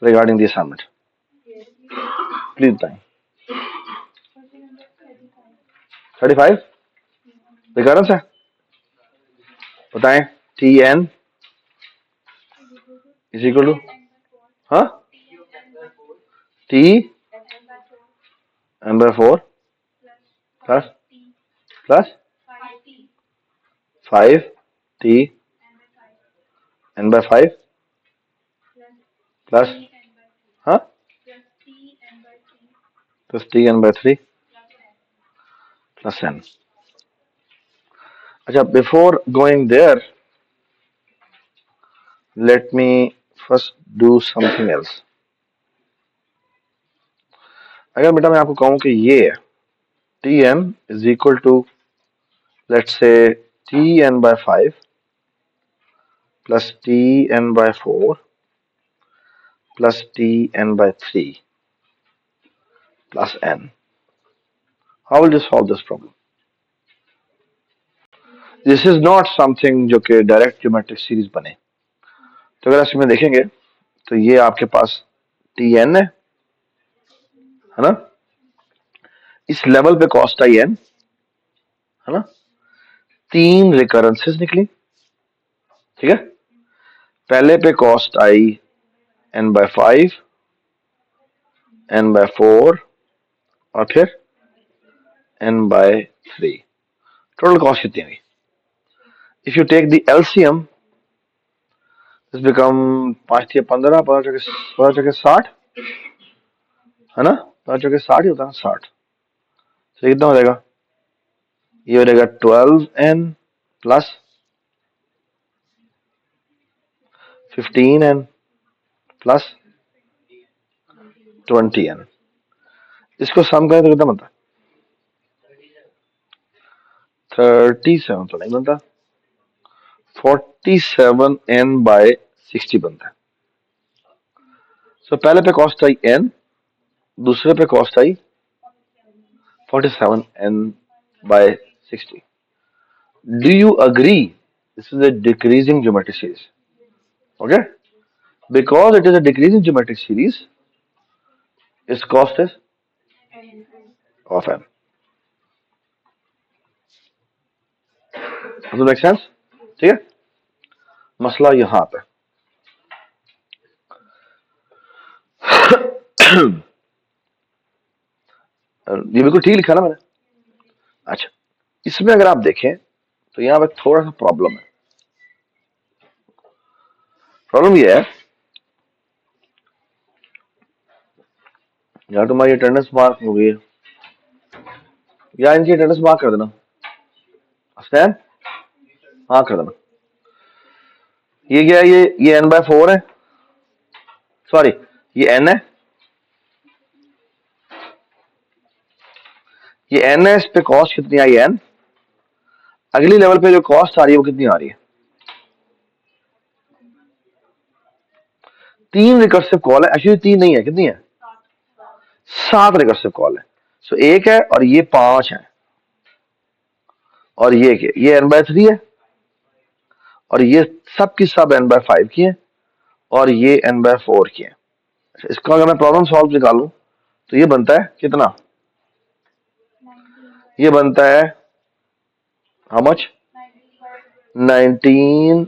regarding the assignment? Please बताएं. 35 recurrence है. बताएं. Tn is equal to हाँ T n by 4 plus plus 5 T n by 5 plus हाँ plus T n by 3 plus n. अच्छा, before going there, let me first do something else. अगर बेटा मैं आपको कहूं कि ये Tn is equal to, let's say, Tn by 5 plus Tn by 4 plus Tn by 3 plus n. How will you solve this problem? This is not something जो कि direct geometric series बने. तो अगर इसमें देखेंगे तो ये आपके पास Tn है ना, इस लेवल पे कॉस्ट आई n है ना, 3 रिकरेंसेस निकली. ठीक है, पहले पे cost I n by 5 n by 4 और फिर n by 3. टोटल कॉस्ट कितनी हुई? If you take the LCM this become 5 15 5 60 है ना, 5 60 ही होता है 60. तो कितना हो जाएगा? ये हो जाएगा 12n plus 15n plus 20n. इसको सम करें तो कितना बनता है? 37 तो नहीं बनता, 47n by 60 बनता है. सो पहले पे कॉस्ट आई n, दूसरे पे cost I 47n by 60. Do you agree this is a decreasing geometric series? Okay, because it is a decreasing geometric series, its cost is of n. Does it make sense? ठीक है, मसला यहां पे ये बिल्कुल ठीक लिखा ना मैंने. अच्छा, इसमें अगर आप देखें तो यहां पे थोड़ा सा प्रॉब्लम है. प्रॉब्लम ये है यार, तुम्हारी अटेंडेंस मार्क हो गई है या इनकी अटेंडेंस मार्क कर देना. हसनैन, हाँ कर देना. ये क्या है? ये n by 4 है, सॉरी ये n है, ये n है. इस पे कॉस्ट कितनी आई n. अगली लेवल पे जो कॉस्ट आ रही है वो कितनी आ रही है? 3 रिकर्सिव कॉल है. एक्चुअली 3 नहीं है, कितनी है? 7 रिकर्सिव कॉल है. सो एक है और ये 5 है और ये n by 3 है और ये सब की सब n by 5 की है और ये n by 4 की है. इसका अगर मैं प्रॉब्लम सॉल्व निकालूं तो ये बनता है कितना? ये बनता है हाउ मच? 19.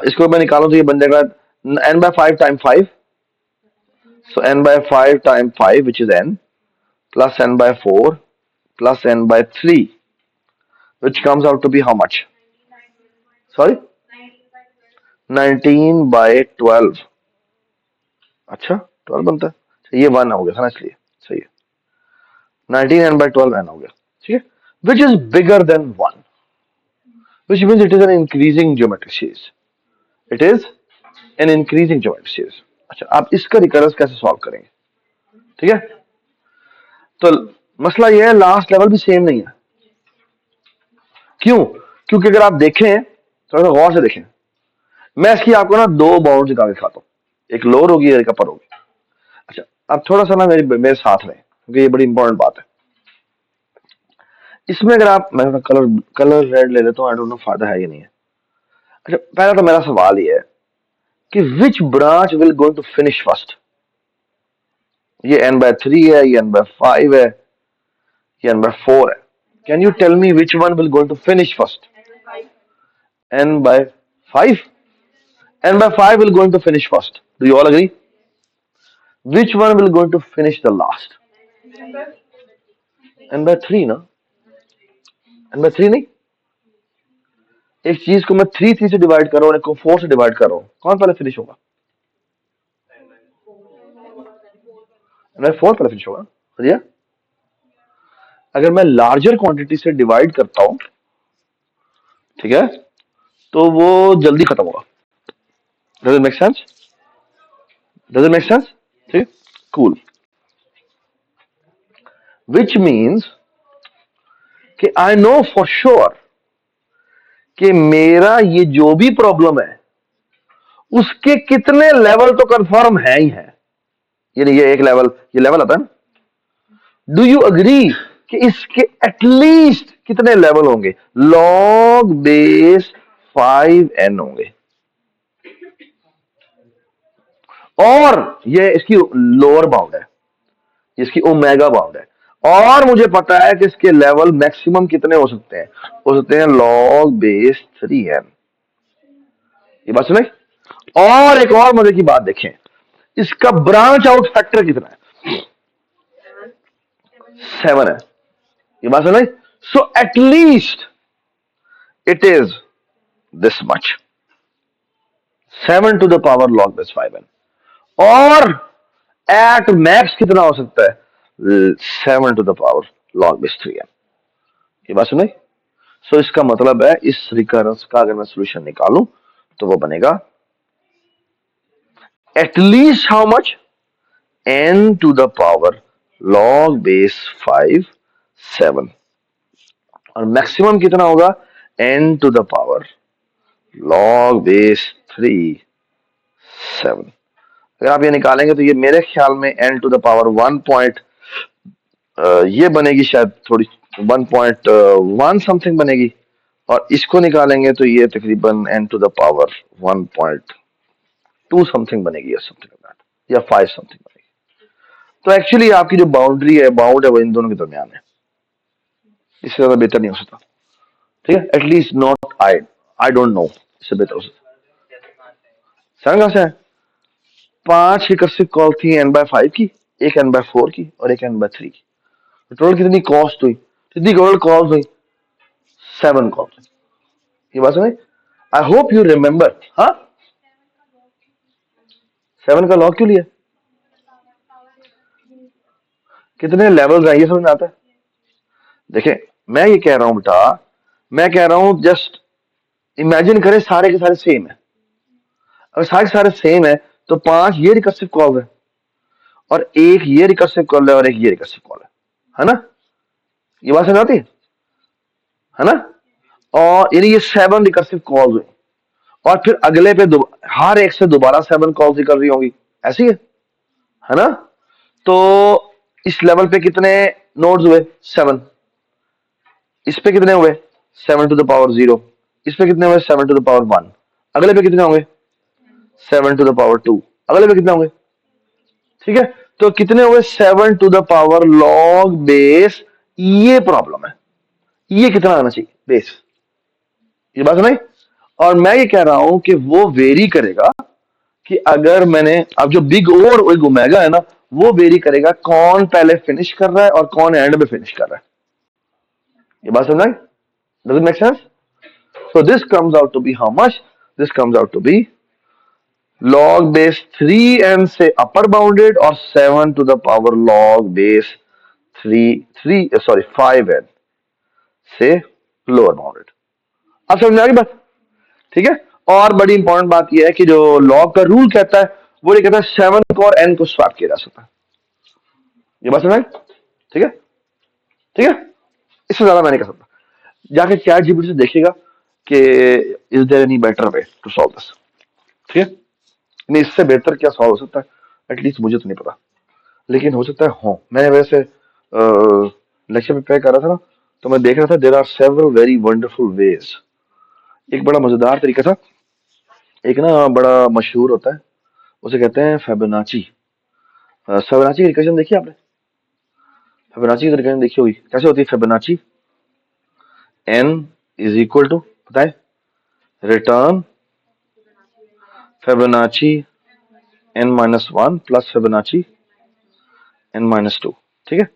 इसको मैं निकालूं तो ये बन जाएगा n by 5 time 5. So n by 5 times 5, which is n, plus n by 4 plus n by 3, which comes out to be how much? Sorry? 19 by 12. अच्छा, 12 बनता है. ये 1 हो गया था ना, इसलिए सही है. 19 n by 12 n हो गया. ठीक है, which is bigger than 1, which means it is an increasing geometric series. It is an increasing geometric series. अच्छा, आप इसका रिकरेंस कैसे सॉल्व करेंगे? ठीक है, तो मसला ये है, लास्ट लेवल भी सेम नहीं है. क्यों? क्योंकि अगर आप देखें तो गौर से देखें, मैं इसकी आपको ना 2 बाउंड निकाल के दिखाता हूं, एक लोअर होगी एक अपर होगी. अच्छा, अब थोड़ा सा ना मेरे साथ रहें क्योंकि ये बड़ी इंपॉर्टेंट बात है. इसमें अगर आप, मैं कलर रेड ले लेता हूँ, आई डोंट नो फायदा है या नहीं है. अच्छा, पहला तो मेरा सवाल ये है कि which branch will going to finish first. ये n/3 है, ये n/5 है, ये n/4 है। Can you tell me which one will going to finish first? n/5? n/5 will going to finish first. Do you all agree? Which one will going to finish the last? n/3 ना? n/3 नहीं? एक चीज को मैं 3 से divide कर रहा हूँ, एक को 4 से डिवाइड कर रहा हूँ, कौन पहले फिनिश होगा? n/4 पहले फिनिश होगा। समझिए, अगर मैं लार्जर क्वांटिटी से डिवाइड करता हूं, ठीक है, तो वो जल्दी खत्म होगा। Does it make sense? Does it make sense? ठीक, कूल। विच मीन्स कि आई नो फॉर श्योर कि मेरा ये जो भी प्रॉब्लम है उसके कितने लेवल तो कंफर्म है ही है। यानी ये एक लेवल, ये लेवल आता है ना। डू यू अग्री कि इसके एटलीस्ट कितने लेवल होंगे? लॉग बेस 5n होंगे, और ये इसकी लोअर बाउंड है, इसकी ओमेगा बाउंड है। और मुझे पता है कि इसके लेवल मैक्सिमम कितने हो सकते हैं? हो सकते हैं लॉग बेस 3n। ये बात सुने? और एक और मजे की बात देखें, इसका ब्रांच आउट फैक्टर कितना है? 7 है। ये बात सुने? So at least it is this much, 7 to the power log base 5n। और एट मैक्स कितना हो सकता है? 7 to the power log base 3n। ये बात सुने? सो इसका मतलब है इस रिकरेंस का अगर मैं सोल्यूशन निकालूं तो वो बनेगा at least how much? n to the power log base 5 7। और मैक्सिमम कितना होगा? n to the power log base 3 7। अगर आप ये निकालेंगे तो ये मेरे ख्याल में n to the power 1 point ये बनेगी, शायद थोड़ी 1.1 समथिंग बनेगी। और इसको निकालेंगे तो ये तकरीबन n to the power 1.2 something बनेगी, या समथिंग लाइक दैट, या 5 समथिंग बनेगी। तो एक्चुअली आपकी जो बाउंड्री है, बाउंड है, वो इन दोनों के दरमियान है, इससे ज्यादा बेहतर नहीं हो सकता। ठीक है, at least not I don't know, इससे बेहतर हो सकता। समझ कहां से है? 5 रिकर्सिव कॉल थी n/5 की, एक n/4 की और एक n/3 की। टोटल कितनी कॉस्ट हुई? कितनी टोटल कॉल्स हुई? 7 कॉल्स। ये बात समझ? आई होप यू रिमेंबर। हाँ, 7 का लॉग क्यों लिया? कितने लेवल्स हैं ये समझ में आता है? देखें, मैं ये कह रहा हूं बेटा, मैं कह रहा हूं जस्ट इमेजिन करें सारे के सारे सेम है। अगर सारे के सारे सेम है तो 5 ये रिकर्सिव कॉल है, और एक ये रिकर्सिव कॉल है, और एक ये रिकर्सिव कॉल है ना? ये बात समझ आती है ना? और यानी ये 7 रिकर्सिव कॉल्स हुई, और फिर अगले पे हर एक से दोबारा 7 कॉल्स ही कर रही होंगी, ऐसी है ना? तो इस लेवल पे कितने नोड्स हुए? 7। इस पे कितने हुए? 7 टू द पावर 0। इस पे कितने हुए? 7 टू द पावर 1। अगले पे कितने होंगे? 7 टू द पावर 2। अगले पे कितने होंगे? ठीक है, तो कितने हुए? 7 to the power log base. ये प्रॉब्लम है, ये कितना आना चाहिए बेस? ये बात नहीं? और मैं ये कह रहा हूं कि वो वेरी करेगा कि अगर मैंने अब जो बिग ओ और ओमेगा है ना, वो वेरी करेगा कौन पहले फिनिश कर रहा है और कौन एंड में फिनिश कर रहा है। ये बात समझ आई? Does it make sense? So this comes out to be how much? This comes out to be log base 3n से अपर बाउंडेड और 7 to the power log base 5n से लोअर बाउंडेड। अब समझ आ गई बात? ठीक है, और बड़ी इंपॉर्टेंट बात यह है कि जो लॉग का रूल कहता है वो ये कहता है 7 को और n को स्वैप किया जा सकता है। ये बात समझ आई? ठीक है, ठीक है, इससे ज्यादा मैं नहीं कर सकता। जाके चैट जीपीटी से देखिएगा कि is there any better way to solve this. ठीक है, नहीं इससे बेहतर क्या सॉल्व हो सकता है, एटलीस्ट मुझे तो नहीं पता, लेकिन हो सकता है। हाँ, मैं वैसे लेक्चर प्रिपेयर कर रहा था ना, तो मैं देख रहा था there are several very wonderful ways. एक बड़ा मजेदार तरीका था, एक ना बड़ा मशहूर होता है, उसे कहते हैं फेबोनाची। फेबोनाची की रिकर्जन देखी आपने? फेबोनाची की रिकर्जन देखी होगी, कैसे होती है Fibonacci? N is equal to, बताए, return Fibonacci n-1 plus Fibonacci n-2। ठीक है,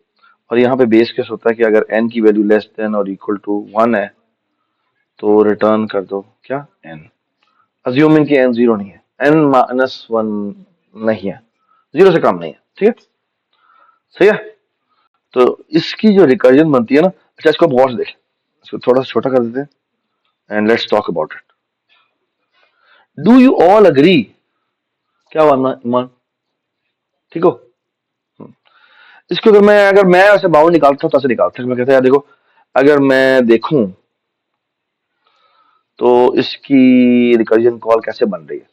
और यहाँ पे बेस केस होता है कि अगर n की वैल्यू लेस देन और इक्वल टू 1 है तो रिटर्न कर दो क्या, n, अज्यूमिंग कि n जीरो नहीं है, n-1 नहीं है, जीरो से कम नहीं है। ठीक है, सही है। तो इसकी जो रिकर्जन बनती है ना, अच्छा इसको आप गौर से देखें, इसको थोड़ा सा छोटा कर देते हैं and let's talk about it. Do you all agree, क्या हुआ ईमान, ठीक हो? इसको अगर मैं ऐसे बाउंड निकालता हूँ तो ऐसे निकालता हूँ, मैं कहता है यार देखो, अगर मैं देखूं तो इसकी रिकर्जन कॉल कैसे बन रही है,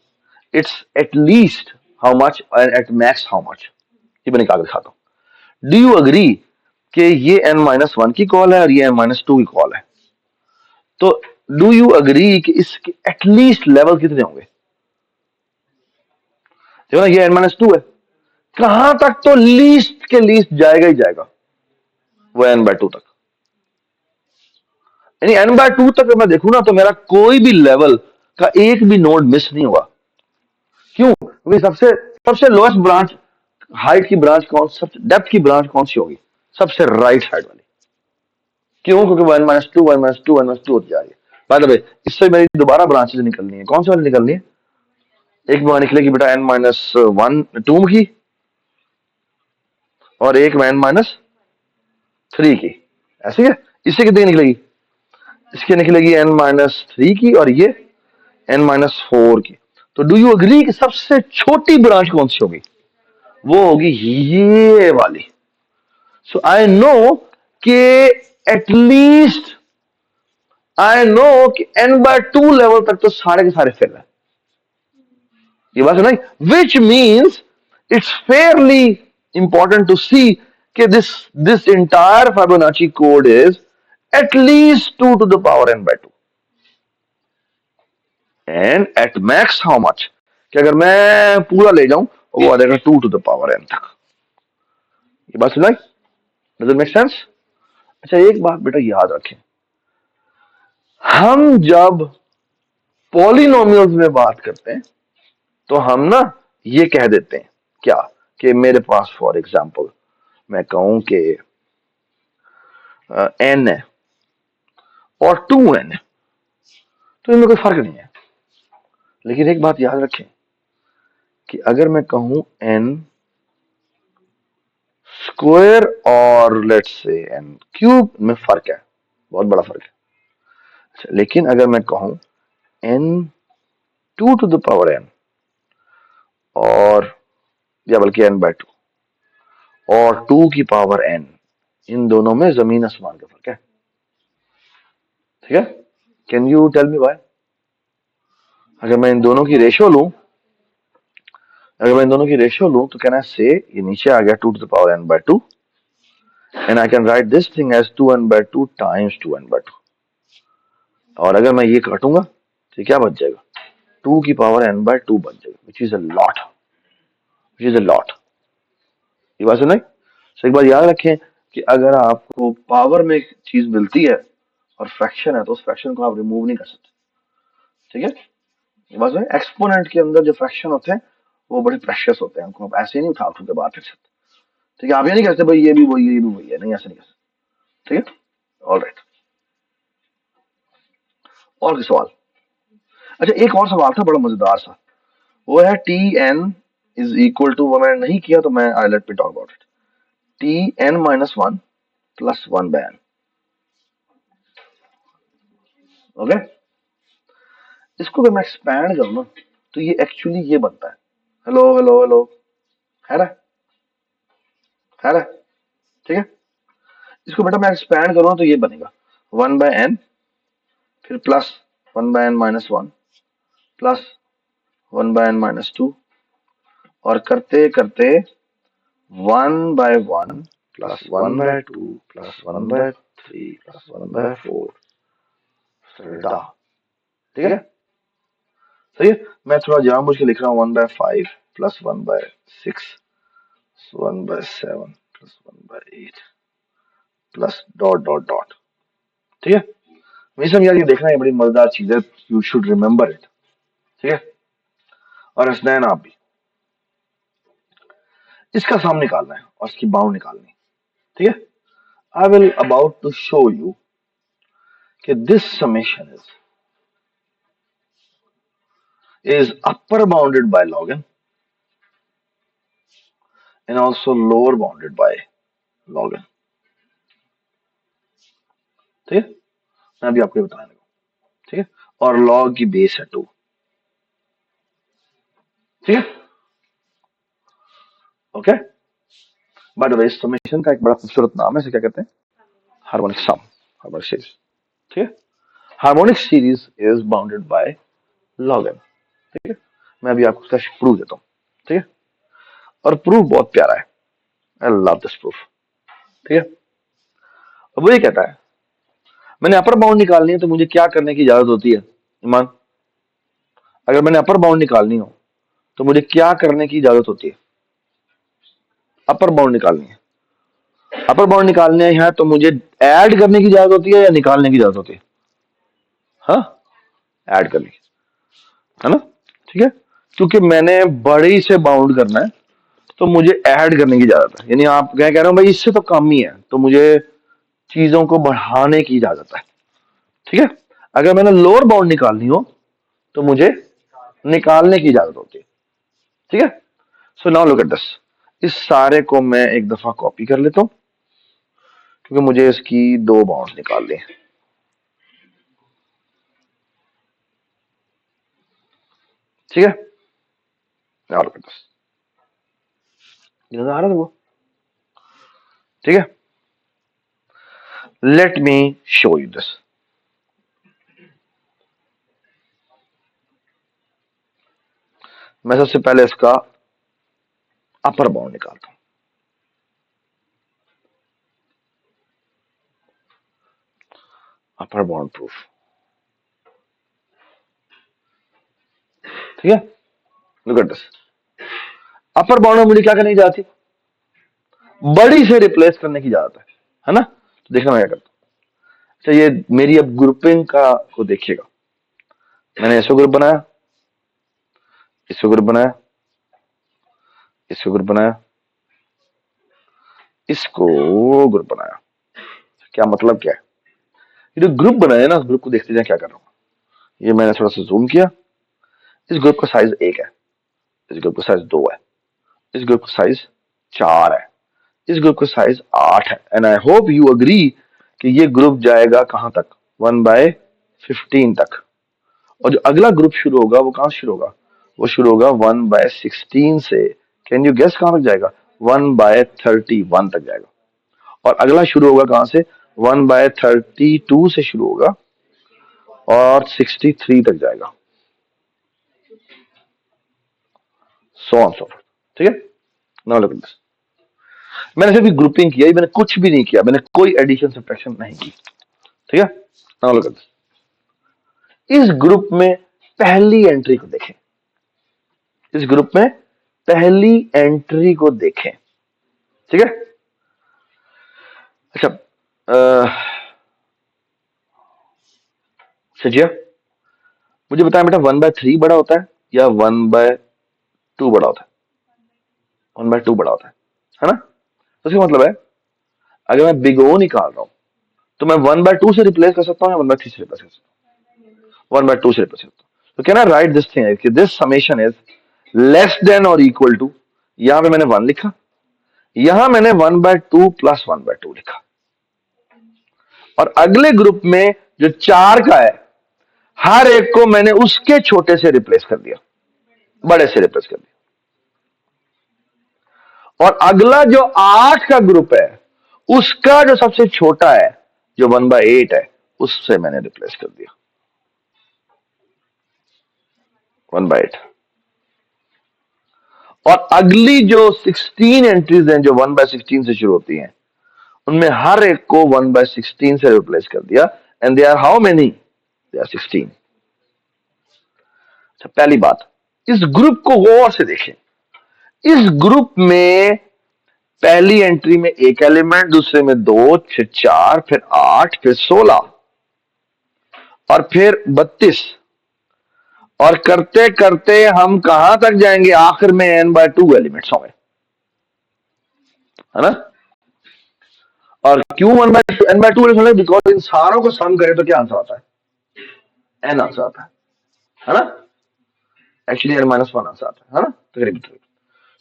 it's at least how much and at max how much, ये मैं निकाल के दिखाता हूँ। डू यू अग्री कि ये n-1 की कॉल है और ये n-2 की कॉल है? तो डू यू अग्री कि इसके एटलीस्ट लेवल कितने होंगे? देखो ना, ये n-2 है, कहां तक तो लीस्ट के लीस्ट जाएगा ही जाएगा, वो n/2 तक, यानी n/2 तक मैं देखूं ना तो मेरा कोई भी लेवल का एक भी नोड मिस नहीं होगा। क्यों? क्योंकि सबसे सबसे लोएस्ट ब्रांच, हाइट की ब्रांच कौन, सबसे डेप्थ की ब्रांच कौन सी होगी? सबसे राइट साइड वाली। क्यों? क्योंकि 1-2 1-2 1-2 होती जा रही है। बाय द वे, इससे मेरी दोबारा ब्रांचेस निकलनी है, कौन सी वाली निकलनी है? एक बार निकलेगी बेटा n-1 2 की, और एक n-3 की, ऐसी है। इससे कितनी निकलेगी? इसकी निकलेगी n-3 की, और ये n-4 की। तो डू यू अग्री कि सबसे छोटी ब्रांच कौन सी होगी? वो होगी ये वाली। सो आई नो कि एटलीस्ट, आई नो कि n/2 लेवल तक तो सारे के सारे फिल है, ये बात है ना? Which means it's fairly important to see कि this entire Fibonacci code is at least 2 to the power n/2, and at max how much, कि अगर मैं पूरा ले जाऊं वो आ जाएगा 2 to the power n तक। ये बात सुनाई? Does it make sense? अच्छा एक बात बेटा याद रखें, हम जब पॉलिनोमियल्स में बात करते हैं तो हम ना ये कह देते हैं क्या, कि मेरे पास फॉर एग्जांपल मैं कहूं कि n है और 2n है, तो इनमें कोई फर्क नहीं है। लेकिन एक बात याद रखें कि अगर मैं कहूं n स्क्वायर और लेट्स से n क्यूब, में फर्क है, बहुत बड़ा फर्क है। अच्छा, लेकिन अगर मैं कहूं n 2 to the power n, और या बल्कि n/2 और 2 की पावर n, इन दोनों में जमीन आसमान का फर्क है। ठीक है, can you tell me why? अगर मैं इन दोनों की रेशियो लूं, तो कैन आई से ये नीचे आ गया 2 to the power n/2, and I can write this thing as 2n/2 times 2n/2, और अगर मैं ये काटूंगा तो क्या बच जाएगा? 2 की पावर n/2 बच जाएगा, विच इज अ लॉट, ये बात सुनाई? तो एक बात याद रखें कि अगर आपको पावर में एक चीज मिलती है और फ्रैक्शन है, तो उस फ्रैक्शन को आप रिमूव नहीं कर सकते। ठीक है, ये बात सुनाई? एक्सपोनेंट के अंदर जो फ्रैक्शन होते हैं वो बड़े प्रेशियस होते हैं, उनको आप ऐसे नहीं उठा उठा के बाहर फेंक सकते। ठीक है, आप ये नहीं कहते भाई ये भी वही है, ये भी वही है, नहीं, ऐसे नहीं कर सकते। ठीक है, ऑल राइट। और कोई सवाल? अच्छा एक और सवाल था बड़ा मजेदार सा, वो है Tn इज इक्वल टू, वो मैंने नहीं किया तो मैं I let me talk about it, Tn-1 plus 1/n। Okay, इसको अगर मैं एक्सपैंड करूं ना तो ये एक्चुअली ये बनता है, हेलो हेलो हेलो, है ना, है ना? ठीक है, इसको बेटा मैं एक्सपैंड करूं तो ये बनेगा 1/n, फिर प्लस 1/n-1 प्लस 1/n-2, और करते करते 1/1 प्लस 1/2 प्लस 1/3 प्लस 1/4, ठीक है। सही है। मैं थोड़ा जानबूझ के लिख रहा हूँ 1/5 plus 1/6 1/7 plus 1/8 plus dot dot dot. ठीक है, हमेशा यार ये देखना, ये बड़ी मजेदार चीज है, यू शुड रिमेम्बर इट। ठीक है, और हसनैन आप भी इसका सम निकालना है और इसकी बाउंड निकालनी है। ठीक है, I will about to show you कि this summation is upper bounded by log n and also lower bounded by log n। ठीक है, मैं अभी आपको बताने लगा। ठीक है, और log की बेस है 2। ठीक है, okay. By the way, summation का एक बड़ा खूबसूरत नाम है, इसे क्या कहते हैं? हार्मोनिक सम, हार्मोनिक सीरीज। ठीक है, harmonic series is bounded by log n। ठीक है, मैं अभी आपको उसका प्रूफ देता हूँ। ठीक है, और प्रूफ बहुत प्यारा है, आई लव दिस प्रूफ। ठीक है, अब वो ये कहता है मैंने अपर बाउंड निकालनी है तो मुझे क्या करने की इजाजत होती है ईमान? अगर मैंने अपर बाउंड निकालनी हो तो मुझे क्या करने की इजाजत होती है? अपर बाउंड निकालनी है, अपर बाउंड निकालने है तो मुझे ऐड करने की इजाजत होती है या निकालने की इजाजत होती है? हाँ, ऐड करने की, है ना? ठीक है, क्योंकि मैंने बड़ी से बाउंड करना है तो मुझे ऐड करने की इजाजत है। यानी आप क्या कह रहे हो भाई, इससे तो कम ही है तो मुझे चीजों को बढ़ाने की इजाजत है। ठीक है, अगर मैंने लोअर बाउंड निकालनी हो तो मुझे निकालने की इजाजत होती है। ठीक है, so now look at this, इस सारे को मैं एक दफा कॉपी कर लेता हूं क्योंकि मुझे इसकी दो बाउंड निकालनी है। ठीक है, नाउ लुक एट दिस, नजर आ रहा है वो? ठीक है, let me show you this. मैं सबसे पहले इसका अपर बाउंड निकालता हूं। Upper bound proof. ठीक है, look at this, upper bound में मुझे क्या करने की इजाजत थी? बड़ी से रिप्लेस करने की इजाजत है ना? तो देखना मैं क्या करता हूं। अच्छा, ये मेरी अब ग्रुपिंग का को देखिएगा, मैंने ऐसा ग्रुप बनाया, इसको ग्रुप बनाया, इसको ग्रुप बनाया, इसको ग्रुप बनाया। क्या मतलब क्या है? ये जो ग्रुप बनाया ना, उस ग्रुप को देखते जाए क्या कर रहा हूं। ये मैंने थोड़ा सा जूम किया, इस ग्रुप का साइज 1 है, इस ग्रुप का साइज 2 है, इस ग्रुप का साइज 4 है, इस ग्रुप का साइज 8 है। And I hope you agree कि ये ग्रुप जाएगा कहां तक? 1/15 तक। और जो अगला ग्रुप शुरू होगा वो कहां से शुरू होगा? वो शुरू होगा 1/16 से। कैन यू गेस कहां तक जाएगा? 1/31 तक जाएगा। और अगला शुरू होगा कहां से? 1/32 से शुरू होगा और 63 तक जाएगा, सो ऑन सो फॉर्थ। ठीक है, नाउ लुक एट दिस, मैंने सिर्फ ग्रुपिंग किया, मैंने कुछ भी नहीं किया, मैंने कोई एडिशन सब्ट्रैक्शन नहीं की। ठीक है, नाउ लुक एट दिस, इस ग्रुप में पहली एंट्री को देखें, इस ग्रुप में पहली एंट्री को देखें। ठीक है, अच्छा, सजिया मुझे बताएं बेटा, 1/3 बड़ा होता है या 1/2 बड़ा होता है? 1/2 बड़ा होता है ना? तो इसका मतलब है अगर मैं बिग ओ निकाल रहा हूं तो मैं 1/2 से रिप्लेस कर सकता हूं या 1/3 से रिप्लेस कर सकता हूं? 1/2 से रिप्लेस कर सकता हूं। तो can I write this thing कि this summation is less than और इक्वल टू, यहां पे मैंने 1 लिखा, यहां मैंने 1/2 प्लस 1/2 लिखा, और अगले ग्रुप में जो 4 का है हर एक को मैंने उसके छोटे से रिप्लेस कर दिया, बड़े से रिप्लेस कर दिया। और अगला जो 8 का ग्रुप है उसका जो सबसे छोटा है, जो 1/8 है, उससे मैंने रिप्लेस कर दिया 1/8। और अगली जो 16 एंट्रीज हैं जो 1/16 से शुरू होती हैं, उनमें हर एक को 1/16 से रिप्लेस कर दिया। And they are how many? They are 16। तो पहली बात, इस ग्रुप को गौर से देखें। इस ग्रुप में पहली एंट्री में एक एलिमेंट, दूसरे में दो, फिर चार, फिर 8, फिर 16 और फिर 32, और करते करते हम कहां तक जाएंगे? आखिर में n/2 एलिमेंट्स होंगे, है ना? और क्यों n/2 एलिमेंट्स होंगे? बिकॉज इन सारों को सम करें तो क्या आंसर आता है? n आंसर आता है ना? एक्चुअली n-1 आंसर आता है ना? तकरीबन तकरीबन।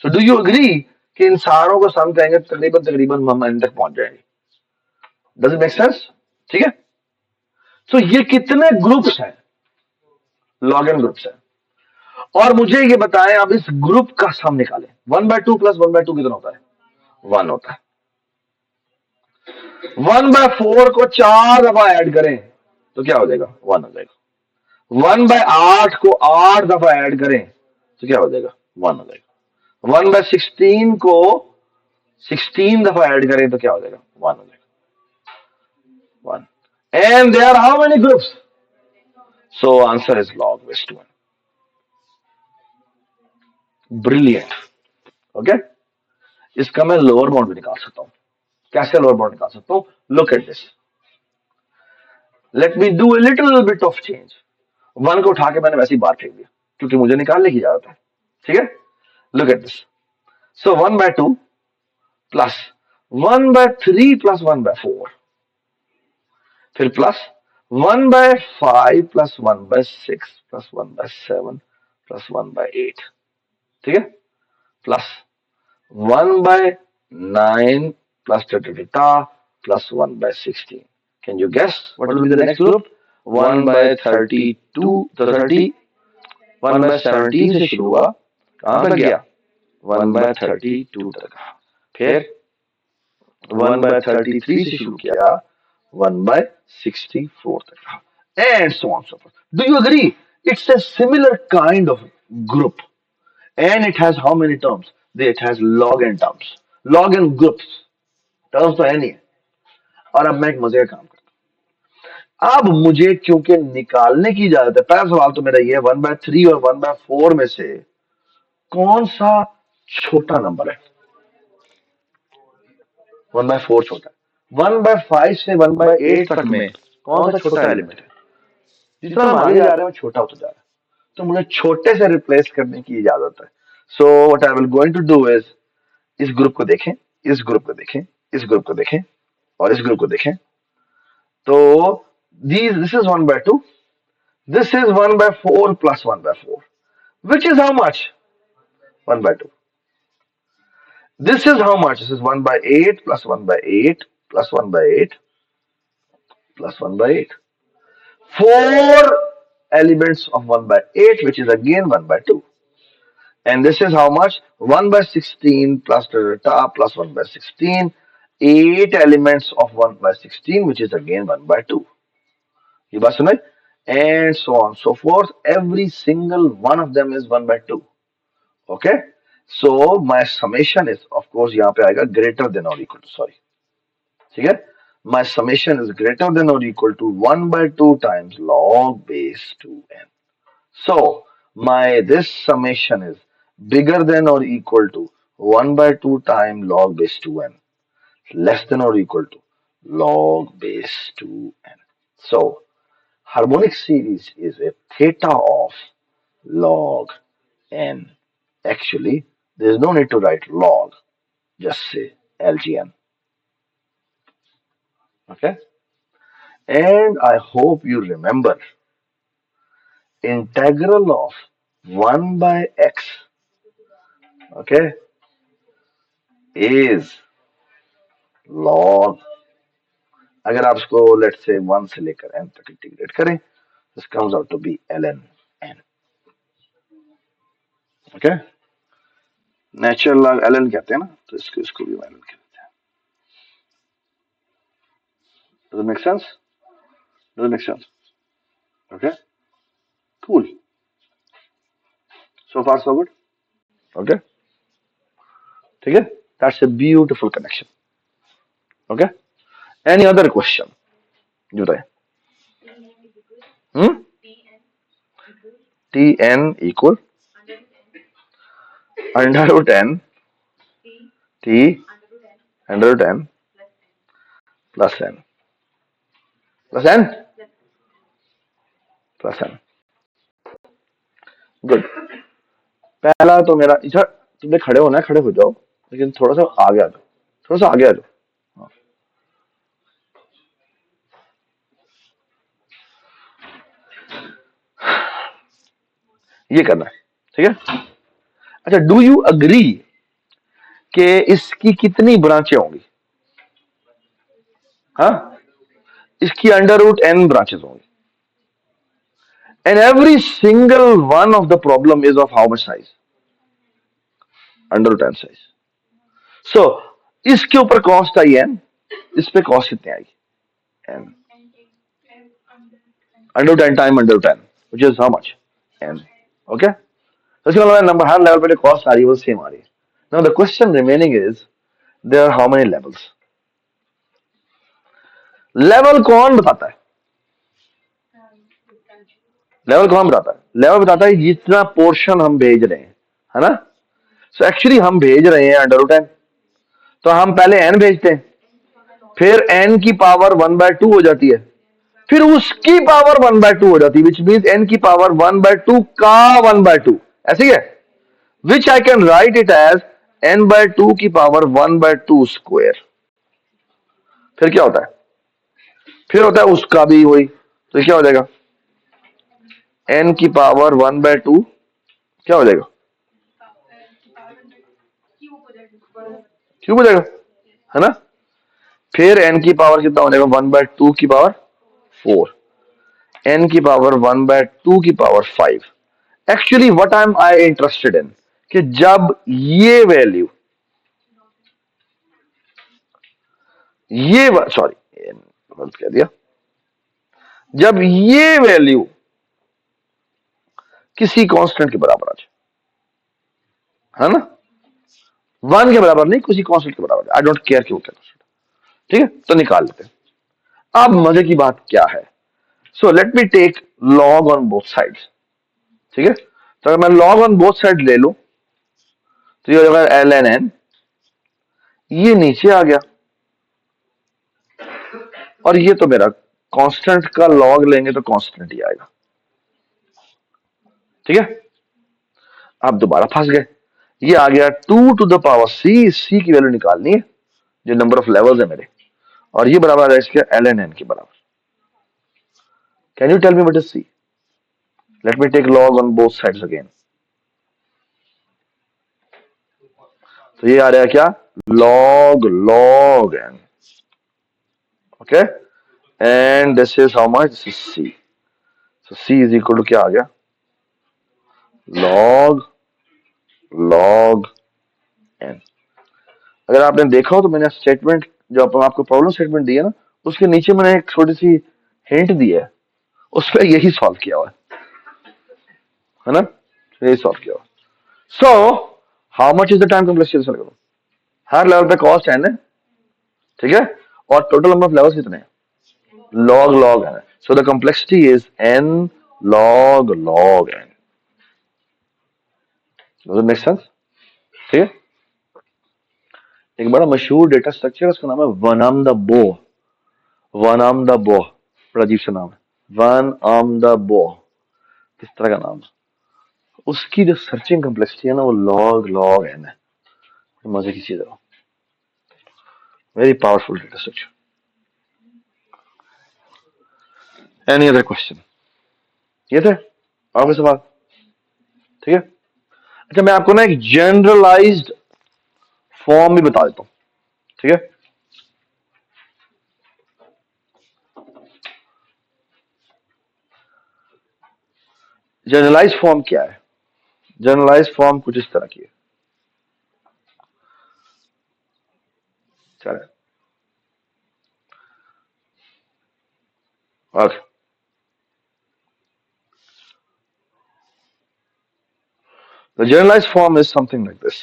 सो डू यू अग्री कि इन सारों को सम करेंगे तकरीबन तकरीबन हम n तक पहुंच जाएंगे? Does it make sense? ठीक है। सो ये कितने ग्रुप्स हैं? लॉग एन ग्रुप्स हैं। और मुझे ये बताएं, अब इस ग्रुप का सम निकालें। 1/2 प्लस 1/2 कितना होता है? 1 होता है। 1/4 को 4 दफा ऐड करें तो क्या हो जाएगा? 1 हो जाएगा। 1/8 को 8 दफा ऐड करें तो क्या हो जाएगा? 1 हो जाएगा। 1/16 को 16 दफा ऐड करें तो क्या हो जाएगा? 1 हो जाएगा। 1 and there are how many groups? So answer is log base 2n। Brilliant. Okay, इसका मैं लोअर बाउंड भी निकाल सकता हूं। कैसे लोअर बाउंड निकाल सकता हूं? Look at this, let me do a little bit of change. 1 को उठा के मैंने वैसे ही बाहर फेंक दिया क्योंकि मुझे निकालने की इजाजत है। ठीक है, look at this. So 1/2 plus 1/3 plus 1/4, फिर प्लस 1/5 प्लस 1/6 प्लस 1/7 प्लस 1/8। ठीक है, plus 1/9 plus ta ta ta ta plus 1/16. Can you guess what will be the next group? 1/32 तो 30, 1/17 से शुरू हुआ, कहां तक गया? 1/32 तक। फिर 1/33 से शुरू किया, 1/64 तक, and so on so forth. Do you agree? It's a similar kind of group, and it has how many terms? It has log n terms, log n groups। Terms तो है नहीं है। और अब मैं एक मजे का काम करता हूं। अब मुझे क्योंकि निकालने की इजाजत है, पहला सवाल तो मेरा ये है, 1/3 और 1/4 में से कौन सा छोटा नंबर है? 1/4 छोटा है। 1/5 से 1/8 तक में कौन सा छोटा एलिमेंट है? जितना हम आगे जा रहे हैं वो छोटा होता जा रहा है, तो मुझे छोटे से रिप्लेस करने की इजाजत है। So what I will going to do is, इस ग्रुप को देखें, इस ग्रुप को देखें, इस ग्रुप को देखें और इस ग्रुप को देखें। तो this is 1/2, this is 1/4 plus 1/4, which is how much? 1/2. This is how much? This is 1/8 plus 1/8 plus 1/8 plus 1/8. 4 elements of 1/8, which is again 1/2. And this is how much? 1/16 plus plus 1/16. 8 elements of 1/16, which is again 1/2. ये बात सुनाई? And so on so forth. Every single one of them is 1/2. Okay. So my summation is, of course, यहाँ पे आएगा greater than or equal to, sorry. ठीक है? My summation is greater than or equal to 1/2 times log base 2n. So this summation is bigger than or equal to 1/2 times log base 2n, less than or equal to log base 2n. So harmonic series is a theta of log n. Actually, there is no need to write log, just say LGN. Okay? And I hope you remember integral of 1 by x, okay, is log, अगर आप इसको let's say 1 से लेकर n तक integrate करें, this comes out to be ln n. Okay? Natural log ln कहते हैं ना, तो इसको भी ln कहते हैं। Does it make sense? Does it make sense? Okay? Cool. So far so good. Okay? ठीक है? That's a beautiful connection. Okay? Any other question? जो बताए? Tn equal under root n t under root n plus n plus n plus n. Good. पहला तो मेरा इधर तुम्हें खड़े होना है, खड़े हो जाओ, लेकिन थोड़ा सा आगे आ जाओ, थोड़ा सा आगे आ जाओ. हाँ. ये करना है, ठीक है. अच्छा, डू यू अग्री कि इसकी कितनी ब्रांचें होंगी? हाँ, इसकी अंडर रूट n ब्रांचेस होंगी. And every single one of the problem is of how much size? Under root n size. So इसके ऊपर कॉस्ट आई n, इस पे कॉस्ट कितनी आएगी? n. Under root n time under root n, which is how much? n. Okay. तो इसका मतलब number हर level पे जो कॉस्ट आ रही है वो सेम आ रही है. Now the question remaining is there are how many levels? Level कौन बताता है? लेवल कौन बताता है? लेवल बताता है जितना पोर्शन हम भेज रहे हैं, है ना. सो एक्चुअली हम भेज रहे हैं अंडर रूट n, तो हम पहले n भेजते हैं, फिर n की पावर 1/2 हो जाती है, फिर उसकी पावर 1/2 हो जाती है, विच मीन्स n की पावर 1/2 का 1/2. ऐसे ही है, which I can write it as n/2 की पावर 1/2 स्क्वायर. फिर क्या होता है? फिर होता है उसका भी वही, तो क्या हो जाएगा? n की पावर 1/2 क्या हो जाएगा? क्यूब हो जाएगा, है ना. फिर n की पावर कितना हो जाएगा? 1/2 की पावर 4, n की पावर 1/2 की power 5. Actually what I am I interested in कि जब ये वैल्यू, ये सॉरी गलत कह दिया, जब ये वैल्यू किसी कांस्टेंट के बराबर आ जाए, है ना, 1 के बराबर नहीं, किसी कांस्टेंट के बराबर, आई डोंट केयर कि वो क्या कांस्टेंट. ठीक है, तो निकाल लेते हैं. अब मजे की बात क्या है? So let me take log on both sides. ठीक है, तो अगर मैं लॉग ऑन बोथ साइड ले लूं तो ये हो जाएगा एल एन एन, ये नीचे आ गया, और ये तो मेरा कांस्टेंट का लॉग लेंगे तो कांस्टेंट ही आएगा. ठीक है, अब दोबारा फंस गए. ये आ गया 2 टू द पावर सी की वैल्यू निकालनी है जो नंबर ऑफ लेवल्स है मेरे, और ये बराबर है इसके एल एन एन के बराबर. Can you tell me what is C? Let me take log on both sides again. तो ये आ रहा है क्या? log n. Okay, and this is how much? This is C. So C is equal to क्या आ गया? log n. अगर आपने देखा हो तो मैंने स्टेटमेंट जो आपको प्रॉब्लम स्टेटमेंट दी है ना, उसके नीचे मैंने एक छोटी सी हिंट दी है, उस पर यही सॉल्व किया हुआ है ना, यही सॉल्व किया हुआ. So how much is the time complexity? करो, हर लेवल पे कॉस्ट n है, ठीक है, और टोटल नंबर ऑफ लेवल्स कितने हैं? log n. So the complexity is n log n. Does it make sense? ठीक है. एक बड़ा मशहूर डेटा स्ट्रक्चर है, उसका नाम है वन आर्म द बो. वन आर्म द बो, बड़ा अजीब सा नाम है, वन आर्म द बो, किस तरह का नाम है. उसकी जो सर्चिंग कॉम्प्लेक्सिटी है ना, वो log n है. मजे की चीज है, very powerful data structure. Any other question? ये थे आपके सवाल? ठीक है. अच्छा, मैं आपको ना एक जनरलाइज्ड फॉर्म भी बता देता हूं. ठीक है, जनरलाइज फॉर्म क्या है? जनरलाइज फॉर्म कुछ इस तरह की है. चले, okay. The generalized form is something like this.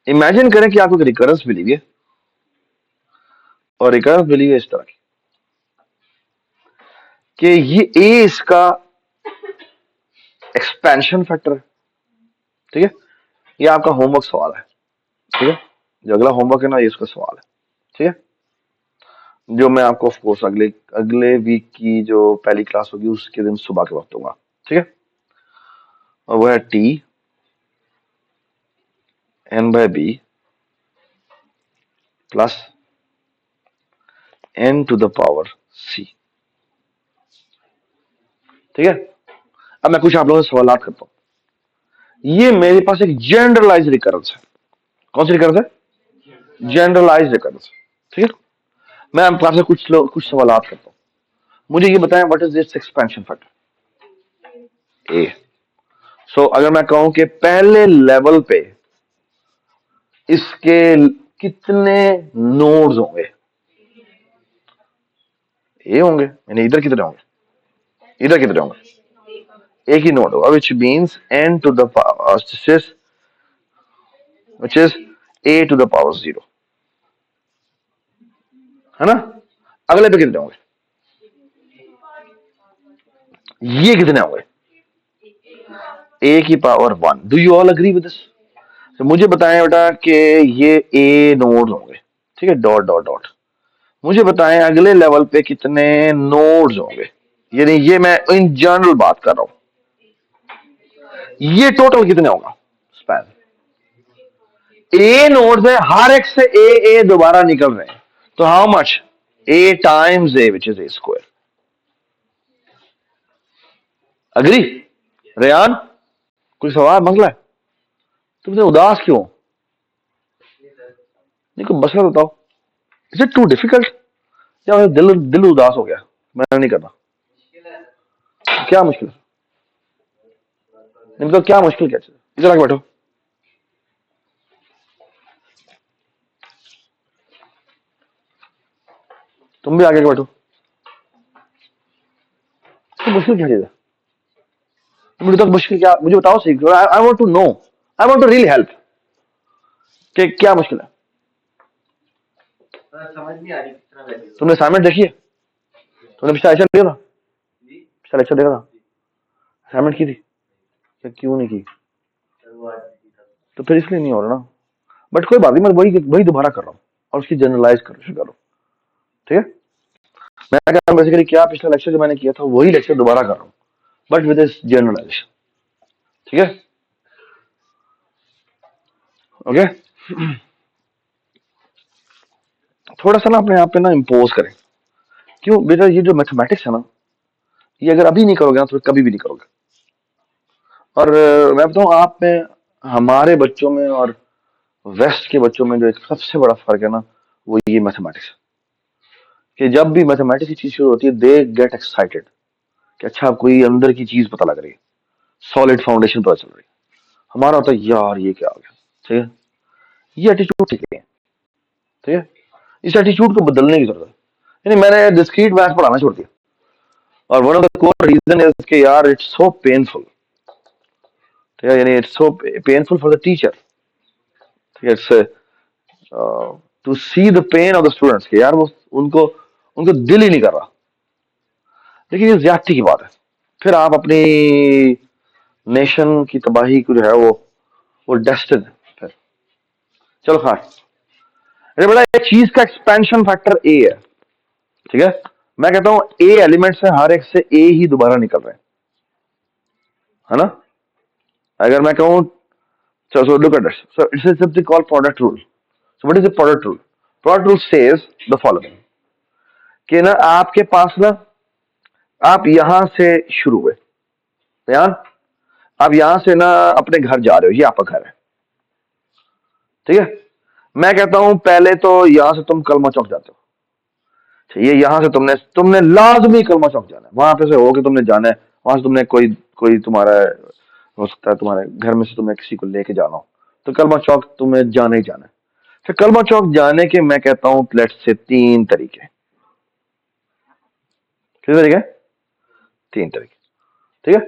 Imagine करें कि आपको एक रिकरेंस मिली हुई है, और रिकरेंस मिली है इस तरह की. कि ये ए इसका एक्सपेंशन फैक्टर है। ठीक है, ये आपका होमवर्क सवाल है। ठीक है, जो अगला होमवर्क है ना, ये इसका सवाल है। ठीक है, जो मैं आपको ऑफ कोर्स अगले अगले वीक की जो पहली क्लास होगी उसके दिन सुबह के वक्त दूंगा। ठीक है, और वो है T n by b plus n to the power c. ठीक है, अब मैं कुछ आप लोगों से सवाल करता हूं। ये मेरे पास एक जनरलाइज रिकरेंस है। कौन सी रिकरेंस है? Generalise recurrence. ठीक है, मैं आपसे कुछ सवाल करता हूं। मुझे ये बताएं what is this expansion factor a. So अगर मैं कहूं कि पहले लेवल पे इसके कितने नोड्स होंगे? ए होंगे, यानी इधर कितने होंगे? इधर कितने होंगे? एक ही नोड होगा, which means N to the which is a to the power 0, है ना? अगले पे कितने होंगे? ये कितने होंगे? a की power 1। Do you all agree with this? तो मुझे बताएं बेटा कि ये a नोड्स होंगे। ठीक है, डॉट डॉट डॉट। मुझे बताएं अगले लेवल पे कितने नोड्स होंगे? यानी ये मैं इन जनरल बात कर रहा हूं। ये टोटल कितने होगा स्पैन? ए नोड्स है, हर एक से ए दोबारा निकल रहे हैं, तो how much? A times A which is A square. Agree? Rayan, कोई सवाल मंगला है? तुमसे उदास क्यों? नहीं, कोई मसला बताओ। इज इट टू डिफिकल्ट या दिल दिल उदास हो गया? मैं नहीं करना। क्या मुश्किल है? मतलब क्या मुश्किल क्या चीज? इधर आके बैठो। तुम भी आगे बैठो। तो मुश्किल क्या चीज है? मुझे तो मुश्किल क्या, मुझे बताओ सही। I want to know, I want to really help कि क्या मुश्किल है। समझ नहीं आ रही। तुमने असाइनमेंट देखी है? तुमने पिछला लेक्चर दिया था? पिछला लेक्चर देखा था? असाइनमेंट की थी या क्यों नहीं की? तो फिर इसलिए नहीं हो रहा ना। बट कोई बात नहीं, मैं वही वही दोबारा कर रहा हूँ और उसकी जनरलाइज करो। ठीक है, मैं क्या बेसिकली क्या पिछला लेक्चर जो मैंने किया था वही लेक्चर दोबारा कर रहा हूँ, बट विद जनरलाइजेशन। ठीक है, ओके। थोड़ा सा ना अपने आप पे ना इम्पोज करें। क्यों बेटा? ये जो मैथमेटिक्स है ना, ये अगर अभी नहीं करोगे ना तो कभी भी नहीं करोगे। और मैं बताऊं आप में, हमारे बच्चों में और वेस्ट के बच्चों में जो एक सबसे बड़ा फर्क है ना, वो ये मैथमेटिक्स। कि जब भी मैथमेटिक्स की चीज शुरू होती है दे गेट एक्साइटेड कि अच्छा कोई अंदर की चीज पता लग रही है, सॉलिड फाउंडेशन पता चल रही है। हमारा होता है यार ये क्या आ गया। ठीक है, ये एटीट्यूड ठीक है। ठीक है, इस एटीट्यूड को बदलने की जरूरत है। यानी मैंने डिस्क्रीट मैथ्स पढ़ाना छोड़ दिया, और one of the core reason is कि यार इट्स सो पेनफुल। ठीक है, यानी it's so painful for the teacher. ठीक है, it's to see the pain of the students के यार वो उनको उनको दिल ही नहीं कर रहा। लेकिन ये ज्यादती की बात है। फिर आप अपनी नेशन की तबाही को जो है वो डेस्टिन है फिर। चलो खैर, अरे बेटा एक चीज का एक्सपेंशन फैक्टर ए है। ठीक है, मैं कहता हूं ए एलिमेंट से हर एक से ए ही दोबारा निकल रहे हैं, है ना? अगर मैं कहूं, so look at this. So it's something called product rule. So what is the product rule? Product rule says the following कि ना आपके पास ना, आप यहां से शुरू हुए, ध्यान, आप यहां से ना अपने घर जा रहे हो, ये आपका घर है। ठीक है, मैं कहता हूं पहले तो यहां से तुम कलमा चौक जाते हो। ये यहां से तुमने तुमने लाजमी कलमा चौक जाना है, वहां पे से हो कि तुमने जाना है, वहां से तुमने कोई कोई तुम्हारा हो सकता है तुम्हारे घर में से तुम्हें किसी को लेके जाना हो, तो कलमा चौक तुम्हें जाना ही जाना है। फिर कलमा चौक जाने के मैं कहता हूं लेट्स से 3 तरीके। कितने तरीके? 3 तरीके। ठीक है,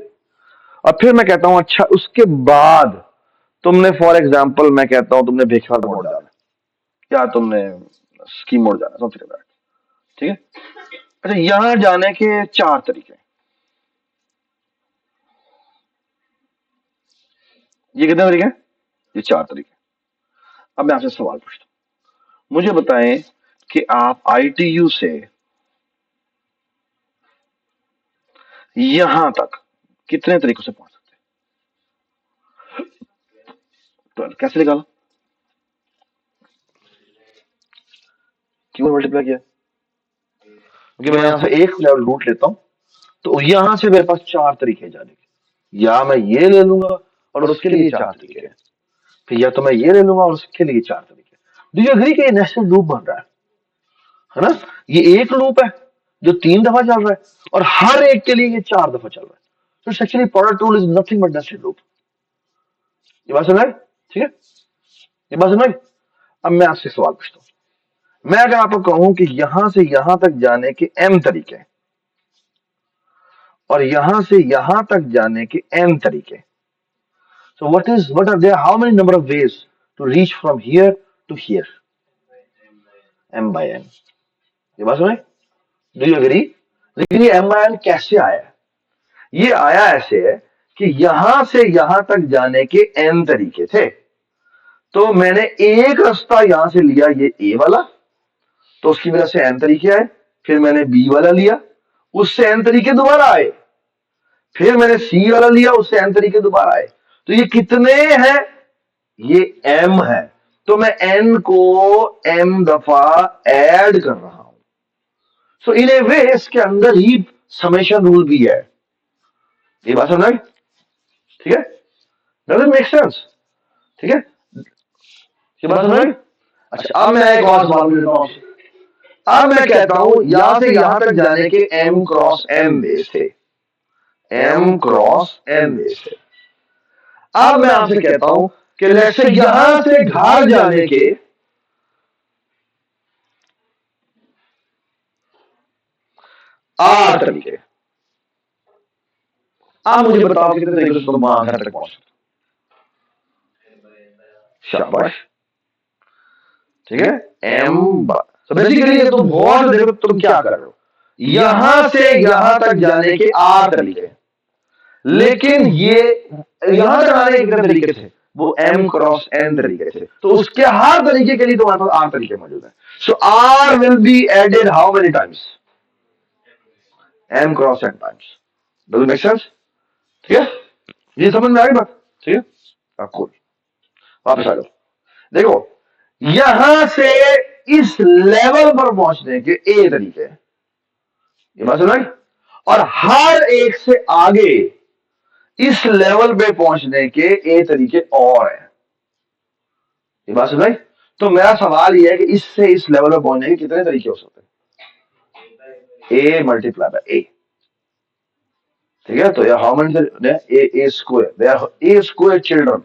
और फिर मैं कहता हूं अच्छा उसके बाद तुमने फॉर एग्जाम्पल मैं कहता हूं तुमने भेखा मोड़ जाना है या तुमने स्की मोड़ जाना है, समथिंग लाइक दैट। ठीक है, अच्छा, यहां जाने के 4 तरीके, ये कितने तरीके हैं? ये 4 तरीके। अब मैं आपसे सवाल पूछता हूं, मुझे बताएं कि आप ITU से यहां तक कितने तरीकों से पहुंच सकते हैं? तो कैसे निकाला, क्यों मल्टीप्लाई किया? क्योंकि मैं यहां से एक लेवल रूट लेता हूं, तो यहां से मेरे पास 4 तरीके हैं जाने के। या मैं ये ले लूंगा और उसके लिए 4 तरीके हैं, फिर या तो मैं ये ले लूंगा और उसके लिए 4 तरीके। डू यू एग्री कि ये नेशनल लूप बन रहा है ना? ये एक लूप है जो 3 दफा चल रहा है और हर एक के लिए ये 4 दफा चल रहा है। तो actually product rule is nothing but national loop. ये बात समझ आई? ठीक है, ये बात समझ आई? अब मैं आपसे सवाल पूछता हूं, मैं अगर आपको कहूं कि यहां से यहां तक जाने के m तरीके हैं और यहां से यहां तक जाने के n तरीके, so what are there, how many number of ways to reach from here to here? m by n। ये बात समझ? Do you agree? लेकिन ये m by n कैसे आया है? ये आया ऐसे है कि यहां से यहां तक जाने के n तरीके थे, तो मैंने एक रास्ता यहां से लिया, ये a वाला, तो उसकी वजह से n तरीके आए। फिर मैंने b वाला लिया, उससे n तरीके दोबारा आए। फिर मैंने c वाला लिया, उससे n तरीके दोबारा आए। तो ये कितने हैं? ये m है। तो मैं n को m दफा ऐड कर रहा हूं। सो इन ए वे इसके अंदर ही समेशन रूल भी है। ये बात समझ? ठीक है, डज इट मेक सेंस? ठीक है, ये बात समझ? अच्छा, अब मैं एक और सवाल पूछता हूं। अब मैं कहता हूं यहां से यहां तक जाने के m क्रॉस n बेस थे, m क्रॉस n बेस थे। अब मैं आपसे कहता हूं कि लेट्स से यहां से घर जाने के R तरीके। आप मुझे बताओ कितने तरीके से तुम वहां घर तक पहुंच सकते? शाबाश, ठीक है, m। तो बेसिकली ये तुम गौर से देखो तुम क्या कर रहे हो। यहां से यहां तक जाने के R तरीके, लेकिन ये यहां तक आने के कितने तरीके थे? वो m क्रॉस n तरीके थे। तो उसके हर तरीके के लिए तुम्हारे पास R तरीके मौजूद है। So R will be added how many times? m cross n times. Does it make sense? ठीक है, ये समझ में आ गई बात? ठीक है, आपको वापस आ जाओ। देखो, यहां से इस लेवल पर पहुंचने के ए तरीके, ये बात समझ? और हर एक से आगे इस लेवल पे पहुंचने के ए तरीके और हैं। ये बात समझ? तो मेरा सवाल यह है कि इससे इस लेवल पे पहुंचने के कितने तरीके हो सकते हैं? A multiply by a. ठीक है, तो यह how many a square, they are a square children.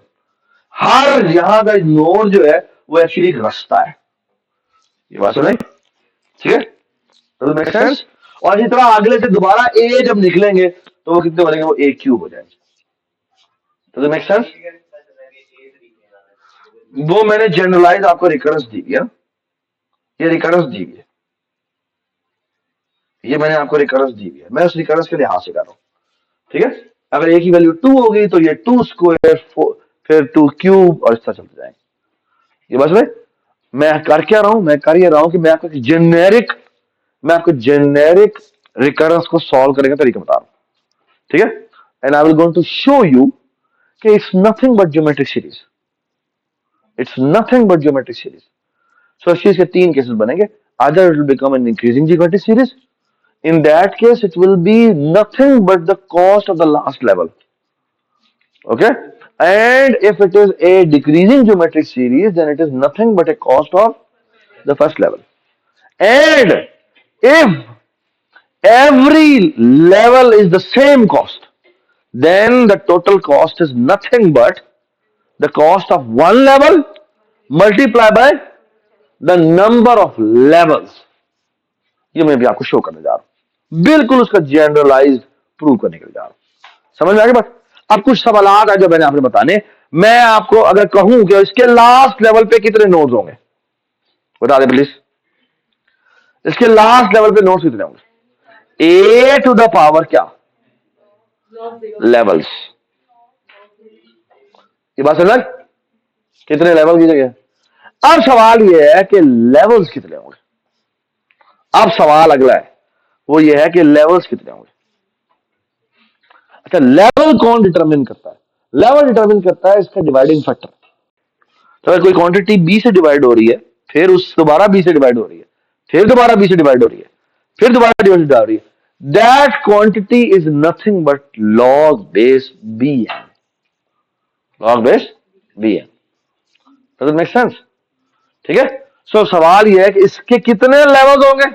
हर यहां का नोड जो है वो एक्चुअली एक रास्ता है। ये बात समझ? ठीक है, तो मेक सेंस? और इसी तरह अगले से दोबारा ए जब निकलेंगे तो वो कितने बनेंगे? वो ए क्यूब हो जाएंगे। तो मेक सेंस? वो मैंने जनरलाइज आपको रिकरेंस दी है, ये रिकरेंस दी है, ये मैंने आपको रिकरेंस दी है, मैं उस रिकरेंस के लिहाज से कर रहा हूं। ठीक है, अगर ए की वैल्यू 2 होगी तो ये 2 स्क्वायर, फिर 2 क्यूब और इस तरह चलते जाएंगे। ये बस में मैं कर क्या रहा हूं? मैं कर ये रहा हूं कि मैं आपको जेनेरिक रिकरेंस को सॉल्व करने का तरीका बता रहा हूं। ठीक है, and I will going to show you कि it's nothing but geometric series. It's nothing but geometric series. So इस चीज के 3 केसेस बनेंगे। Either it will become an increasing geometric series. In that case, it will be nothing but the cost of the last level. Okay? And if it is a decreasing geometric series, then it is nothing but a cost of the first level. And if every level is the same cost, then the total cost is nothing but the cost of one level multiplied by the number of levels। ये मैं भी आपको show करने जा रहा हूं, बिल्कुल उसका जनरलाइज प्रूव करने के लिए जा रहा हूं। समझ में आ गई बात? अब कुछ सवाल है जो मैंने आपने बताने। मैं आपको अगर कहूं कि इसके लास्ट लेवल पे कितने नोड्स होंगे, बता दे प्लीज। इसके लास्ट लेवल पे नोड्स कितने होंगे? ए टू द पावर क्या, लेवल्स। ये बात समझ, कितने लेवल की जगह। अब सवाल ये है कि लेवल्स कितने होंगे। अब सवाल अगला है, वो ये है कि लेवल्स कितने होंगे। अच्छा, लेवल कौन डिटरमिन करता है? लेवल डिटरमिन करता है इसका डिवाइडिंग फैक्टर। तो अगर कोई क्वांटिटी बी से डिवाइड हो रही है, फिर उस दोबारा बी से डिवाइड हो रही है, फिर दोबारा बी से डिवाइड हो रही है, फिर दोबारा डिवाइड हो रही है, that quantity is nothing but log base B N. Log base B N. Does it make sense? ठीक है। सो सवाल यह है कि इसके कितने लेवल होंगे?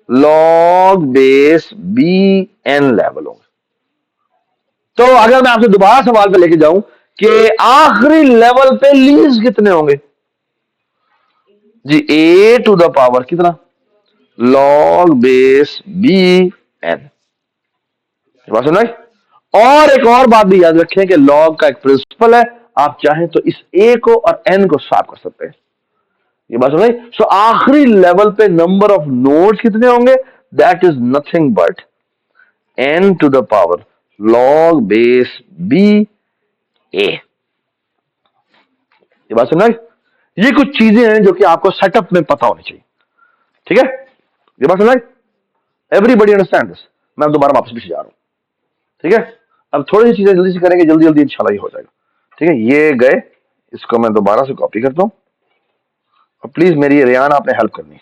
Log base B N level होंगे। तो अगर मैं आपसे दोबारा सवाल पे लेके जाऊं कि आखिरी लेवल पे लीज कितने होंगे जी, ए टू द पावर कितना, लॉग बेस बी एन। बात सुन रहे? और एक और बात भी याद रखें कि लॉग का एक प्रिंसिपल है, आप चाहें तो इस ए को और एन को स्वैप कर सकते हैं। ये बात सुन रही? सो आखिरी लेवल पे नंबर ऑफ नोड्स कितने होंगे? That is nothing but n to the power log base b a. ये बात सुन रहे? ये कुछ चीजें हैं जो कि आपको सेटअप में पता होनी चाहिए। ठीक है, ये बात सुन रहे? Everybody understand this. मैं दोबारा वापस पीछे जा रहा हूं। ठीक है, अब थोड़ी सी चीजें जल्दी से करेंगे, जल्दी जल्दी इंशाल्लाह ये हो जाएगा। ठीक है, ये गए, इसको मैं दोबारा से कॉपी करता हूं और प्लीज मेरी रेयान आपने हेल्प करनी है।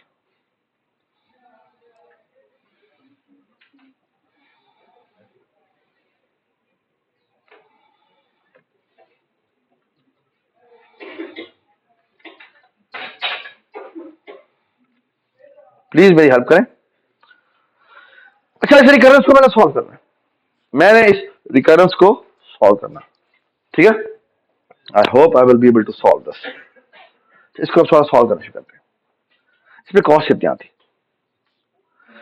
प्लीज मेरी हेल्प करें। अच्छा, इस रिकरेंस को मैंने सॉल्व करना है, मैंने इस रिकरेंस को सॉल्व करना। ठीक है, I hope I will be able to solve this. इसको थोड़ा सॉल्व करना शुरू करते हैं। इसमें कॉस्ट कितनी आती है?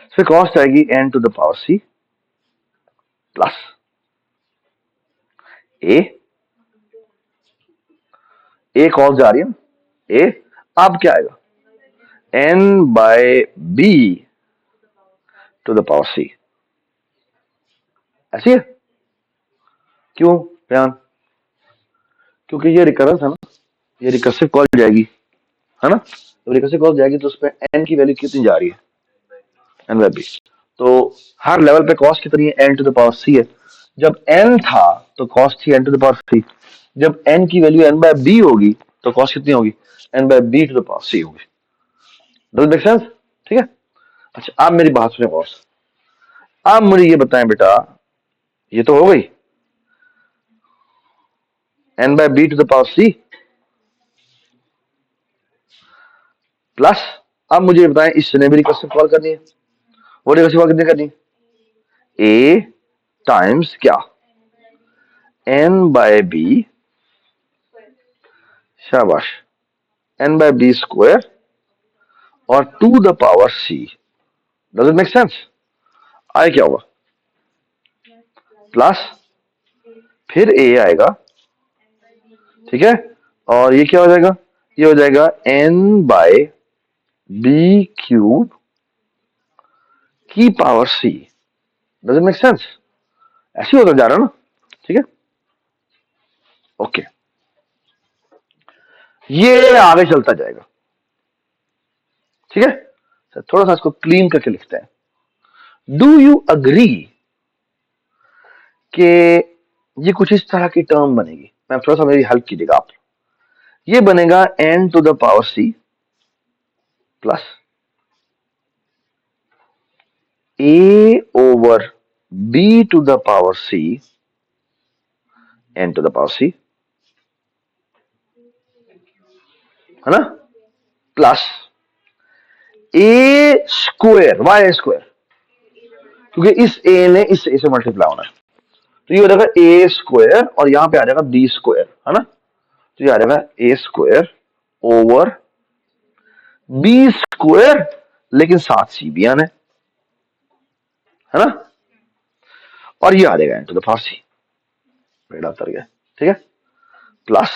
इसमें कॉस्ट आएगी n to the power c plus a cost जा रही है ए। अब क्या आएगा? N by b to the power c. ऐसी है क्यों बयान? क्योंकि ये रिकरेंस है ना, ये रिकर्सिव कॉल जाएगी, है ना। तो रिकर्सिव कॉल जाएगी तो उसमें एन की वैल्यू कितनी जा रही है? N by B. तो हर लेवल पे कॉस्ट कितनी है? एन टू द पावर सी है। जब एन था तो कॉस्ट थी N to the power C. जब एन की वैल्यू एन बाय बी होगी तो कॉस्ट कितनी होगी? N by b to the power c होगी। Does it make sense? ठीक है। अच्छा, आप मेरी बात सुने गौर से। आप मुझे ये बताएं बेटा, ये तो हो गई n by b to the power c plus, अब मुझे बताएं इसने भी रिकर्सिव कॉल करनी है। वो रिकर्सिव कॉल कितनी करनी है? ए टाइम्स क्या? एन बाय बी, शाबाश, एन बाय बी स्क्वायर और to the power c. Does it make sense? आए क्या होगा? प्लस फिर ए आएगा, ठीक है, और ये क्या हो जाएगा? ये हो जाएगा एन बाय बी क्यूब की power c. Does it make sense? ऐसे होता जा रहा है ना। ठीक है, ओके, ये आगे चलता जाएगा। ठीक है, थोड़ा सा इसको क्लीन करके लिखते हैं। डू यू अग्री कि ये कुछ इस तरह की टर्म बनेगी? मैं थोड़ा सा, मेरी हेल्प कीजिएगा आप। ये बनेगा n to the power c plus a over b to the power c n to the power सी, है ना, plus a square y square, क्योंकि इस ए ने इस ए से मल्टीप्लाई होना है। तो ये हो जाएगा ए स्क्वायर और यहां पे आ जाएगा बी स्क्वायर, है ना। तो ये आ जाएगा ए स्क्वायर ओवर बी स्क्वायर, लेकिन साथ सी भी आना है ना, और ये आ जाएगा n to the power c. बेड़ा उतर गया। ठीक है, प्लस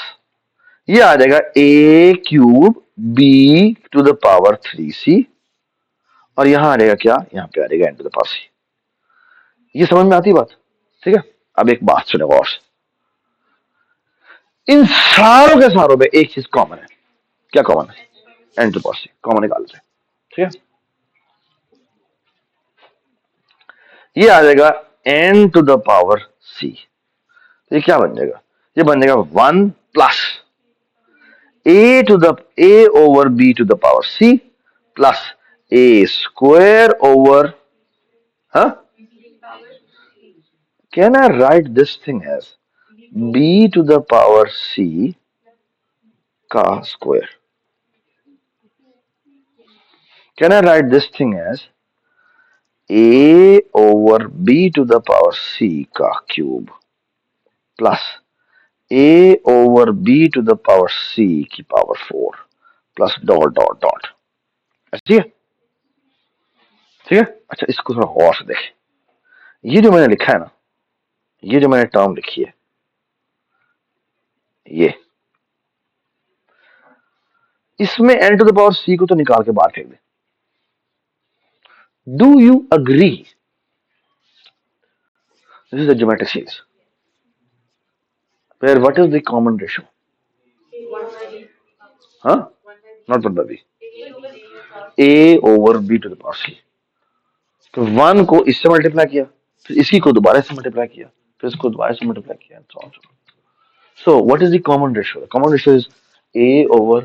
ये आ जाएगा a cube b to the power 3c और यहां आ जाएगा क्या? यहां पे आ जाएगा n to the power c. ये समझ में आती बात? ठीक है, अब एक बात सुनो गौर से, इन सारों के सारों में एक चीज कॉमन है। क्या कॉमन है? N to power c common निकालते हैं। ठीक है, ये आ जाएगा n to the power c. ये क्या बन जाएगा? ये बन जाएगा 1 plus a over b to the power c plus a square over, हाँ, can I write this thing as b to the power c का square? Can I write this thing as a over b to the power c का cube plus a over b to the power c की power 4 plus dot dot dot. ठीक है, ठीक है। अच्छा, इसको थोड़ा गौर से देखें। ये जो मैंने लिखा है ना, ये जो मैंने टर्म लिखी है, ये इसमें n to the power c को तो निकाल के बाहर फेंक दे। Do you agree this is the geometric series where what is the common ratio? Huh? Not 1/b. A over b to the power c. तो 1 को इससे मल्टीप्लाई किया, फिर इसी को दोबारा से मल्टीप्लाई किया, फिर इसको दोबारा से मल्टीप्लाई किया, so what is the common ratio? The common ratio is a over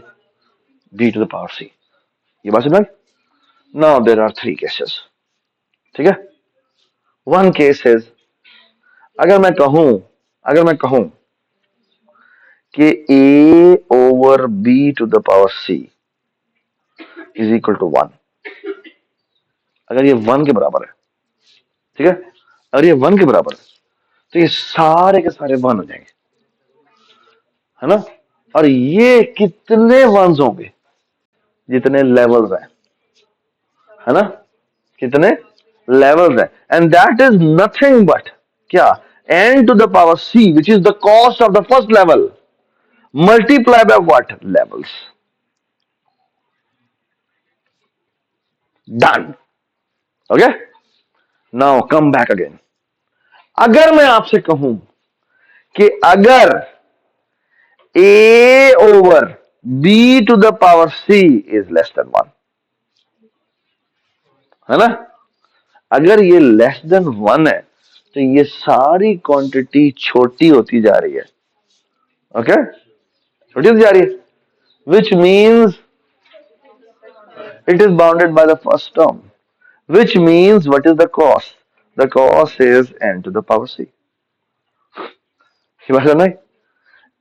b to the power c. ये बात समझ? Now there are 3 cases. ठीक है, one case is अगर मैं कहूं कि a over b to the power c is equal to 1, अगर ये 1 के बराबर है, ठीक है, अगर ये 1 के बराबर है तो ये सारे के सारे 1 हो जाएंगे, है ना? और ये कितने वंस होंगे? जितने लेवल्स हैं, है ना? कितने लेवल्स हैं? And that is nothing but क्या? n to the power c, which is the cost of the first level, multiply by what? Levels. Done. Okay? Now come back again. अगर मैं आपसे कहूं कि अगर a over b to the power c is less than 1, है ना? अगर ये लेस देन 1 है तो ये सारी क्वांटिटी छोटी होती जा रही है। ओके, छोटी होती जा रही है, which means it is bounded by the first term, which means what is the cost? The cost is n to the power c.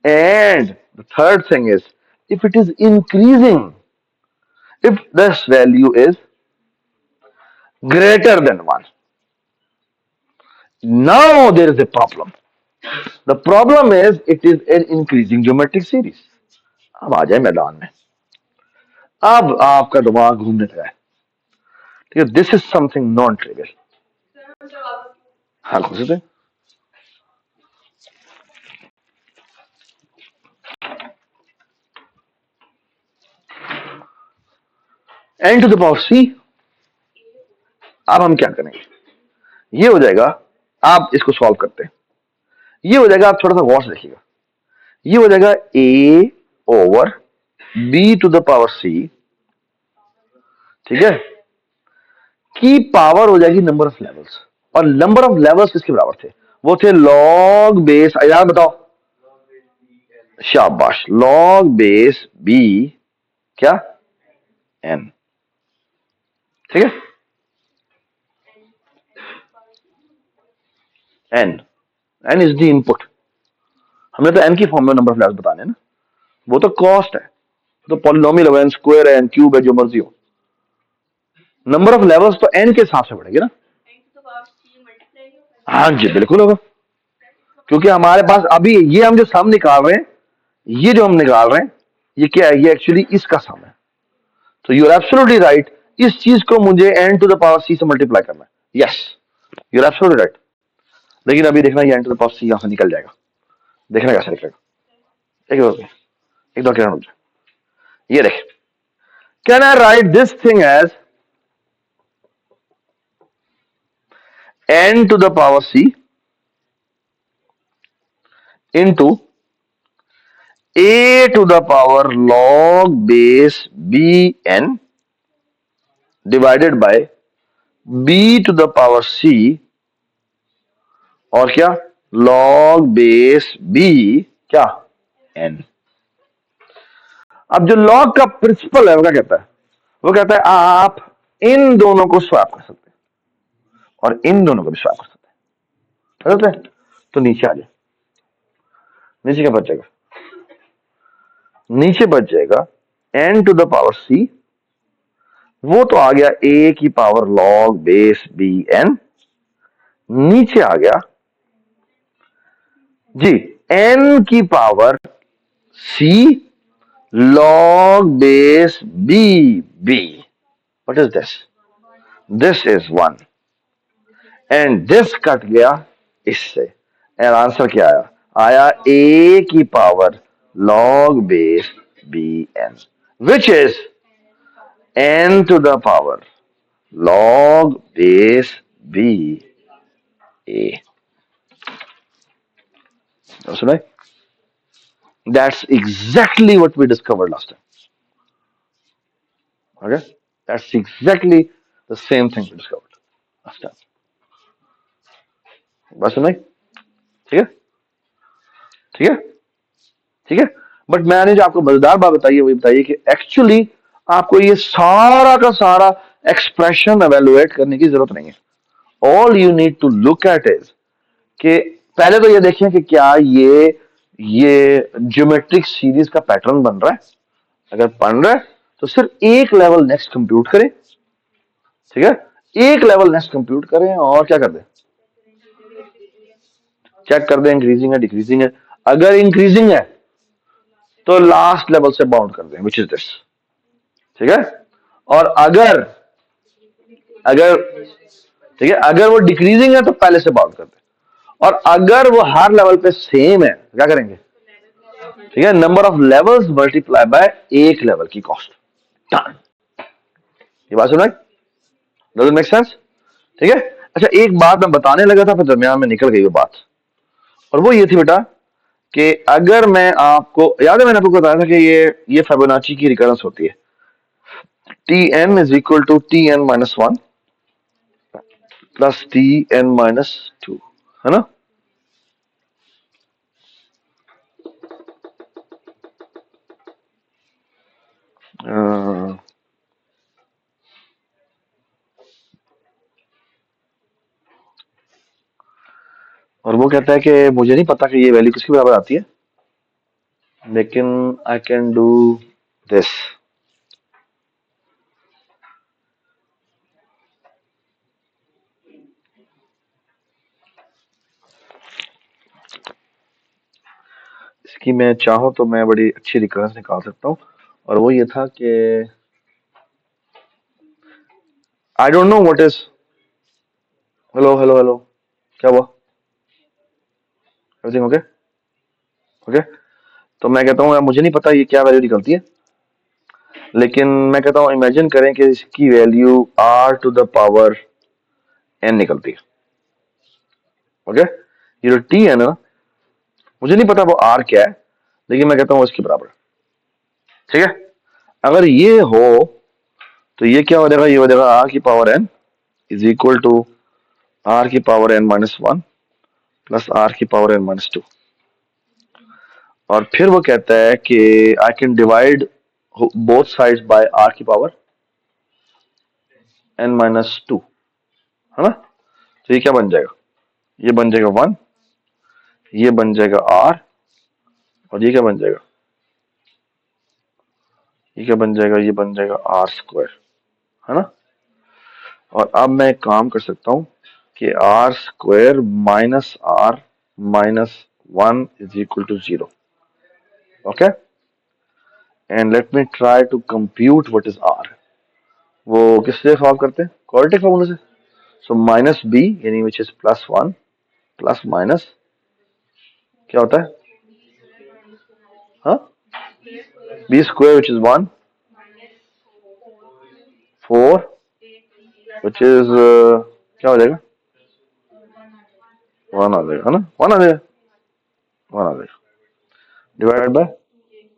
And the third thing is, if it is increasing, if this value is greater than 1, now there is a problem. The problem is it is an increasing geometric series. अब आ जाए मैदान में, अब आपका दिमाग घूमने लगा है। ठीक है, this is something non trivial. हाँ, घुस सकते। एन टू द पावर सी। अब हम क्या करेंगे? ये हो जाएगा, आप इसको सॉल्व करते हैं, ये हो जाएगा, आप थोड़ा सा गौर से देखिएगा, ये हो जाएगा a over b to the power c, ठीक है, की पावर हो जाएगी नंबर ऑफ लेवल्स। और नंबर ऑफ लेवल्स किसके बराबर थे? वो थे लॉग बेस, यार बताओ, शाबाश, लॉग बेस b क्या? n। ठीक है, n इज द इनपुट। हमने तो n की फॉर्म में नंबर ऑफ लेवल्स बताने ना, वो तो कॉस्ट है, तो पॉलिनोमियल है, n स्क्वायर है, n क्यूब है, जो मर्जी हो, नंबर ऑफ लेवल्स तो n के हिसाब से बढ़ेगी ना। हाँ जी, बिल्कुल होगा, क्योंकि हमारे पास अभी ये हम जो सम निकाल रहे हैं, ये जो हम निकाल रहे हैं, ये क्या है? ये एक्चुअली इसका सम है। तो यू आर एब्सोल्युटली राइट, इस चीज को मुझे n to the power c से मल्टीप्लाई करना है। Yes, you are absolutely right. लेकिन अभी देखना, ये n to the power c यहां से निकल जाएगा, देखना कैसे निकलेगा। एक दो क्या रुक जाए, ये देख, can I write this thing as n to the power c into a to the power log base bn divided by b to the power c और क्या log base b क्या n। अब जो log का principal है वो क्या कहता है, वो कहता है आप इन दोनों को स्वैप कर सकते हैं और इन दोनों को भी स्वैप कर सकते हैं। तो नीचे आ जाए, नीचे क्या बच जाएगा, नीचे बच जाएगा n to the power c, वो तो आ गया a की पावर log बेस bn, नीचे आ गया जी n की power c log base b। What is this, this is 1 and this cut गया इससे एंड आंसर क्या आया, आया a की power log base bn which is n to the power log base b a। सुना, that's exactly what we discovered last time. Okay, that's exactly the same thing we discovered last time. बस सुना, ठीक है, ठीक है, ठीक है। But मैंने जो आपको मजेदार बात बताई है वो बताइए कि एक्चुअली आपको ये सारा का सारा एक्सप्रेशन एवेलुएट करने की जरूरत नहीं है। All you need to look at is कि पहले तो ये देखें कि क्या ये ज्योमेट्रिक सीरीज का पैटर्न बन रहा है, अगर बन रहा है तो सिर्फ एक लेवल नेक्स्ट कंप्यूट करें, ठीक है, एक लेवल नेक्स्ट कंप्यूट करें और क्या कर दें, चेक कर दें इंक्रीजिंग है डिक्रीजिंग है, अगर इंक्रीजिंग है तो लास्ट लेवल से बाउंड कर दें विच इज दिस, ठीक है, और अगर अगर ठीक है अगर वो डिक्रीजिंग है तो पहले से बाउंड कर दें, और अगर वो हर लेवल पे सेम है क्या करेंगे, ठीक है, number of levels multiply by एक लेवल की कॉस्ट, डन। ये बात सुना, डज इट मेक सेंस, ठीक है। अच्छा एक बात मैं बताने लगा था फिर दरमियान में निकल गई वो बात, और वो ये थी बेटा कि अगर मैं आपको याद है मैंने आपको बताया था कि ये फिबोनाची की रिकरेंस होती है, T n is equal to T n minus 1 plus T n minus 2, है ना। और वो कहता है कि मुझे नहीं पता कि ये वैल्यू किसके बराबर आती है, लेकिन आई कैन डू दिस, इसकी मैं चाहूं तो मैं बड़ी अच्छी रिकरेंस निकाल सकता हूं, और वो ये था कि I don't know what is, hello hello hello, क्या हुआ, एवरीथिंग ओके, ओके। तो मैं कहता हूँ मुझे नहीं पता ये क्या वैल्यू निकलती है, लेकिन मैं कहता हूँ इमेजिन करें कि इसकी value r to the power n निकलती है, ओके। ये जो t है ना, मुझे नहीं पता वो r क्या है, लेकिन मैं कहता हूँ इसके बराबर, ठीक है। अगर ये हो तो ये क्या हो जाएगा, ये हो जाएगा r की power n is equal to r की power n minus 1 plus r की पावर n माइनस 2, और फिर वो कहता है कि I can divide both sides by r की पावर n माइनस 2, है ना। तो ये क्या बन जाएगा, ये बन जाएगा 1, ये बन जाएगा r, और ये क्या बन जाएगा, ये क्या बन जाएगा, ये बन जाएगा r स्क्वायर, है ना। और अब मैं एक काम कर सकता हूं कि r square minus r minus 1 is equal to 0, okay, and let me try to compute what is r। वो किससे सॉल्व करते हैं, क्वाड्रेटिक फॉर्मूले से। सो माइनस b यानी which is plus 1 plus minus क्या होता है, हाँ, b square which is 1 4 which is क्या हो जाएगा वन आ जाएगा, है ना, वन आ जाएगा, वन आ जाएगा, डिवाइडेड बाय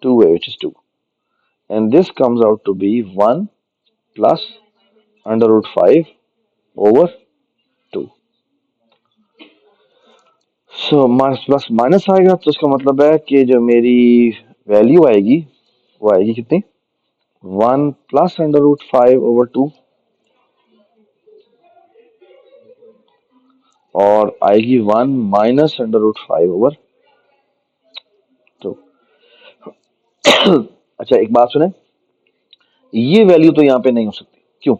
टू है which is two, and this comes out to be one plus under root five over two. So minus plus minus आएगा तो इसका मतलब है कि जो मेरी वैल्यू आएगी वो आएगी कितनी, one plus under root five over two, और आएगी one minus under root five over two. अच्छा एक बात सुने, ये वैल्यू तो यहाँ पे नहीं हो सकती, क्यों,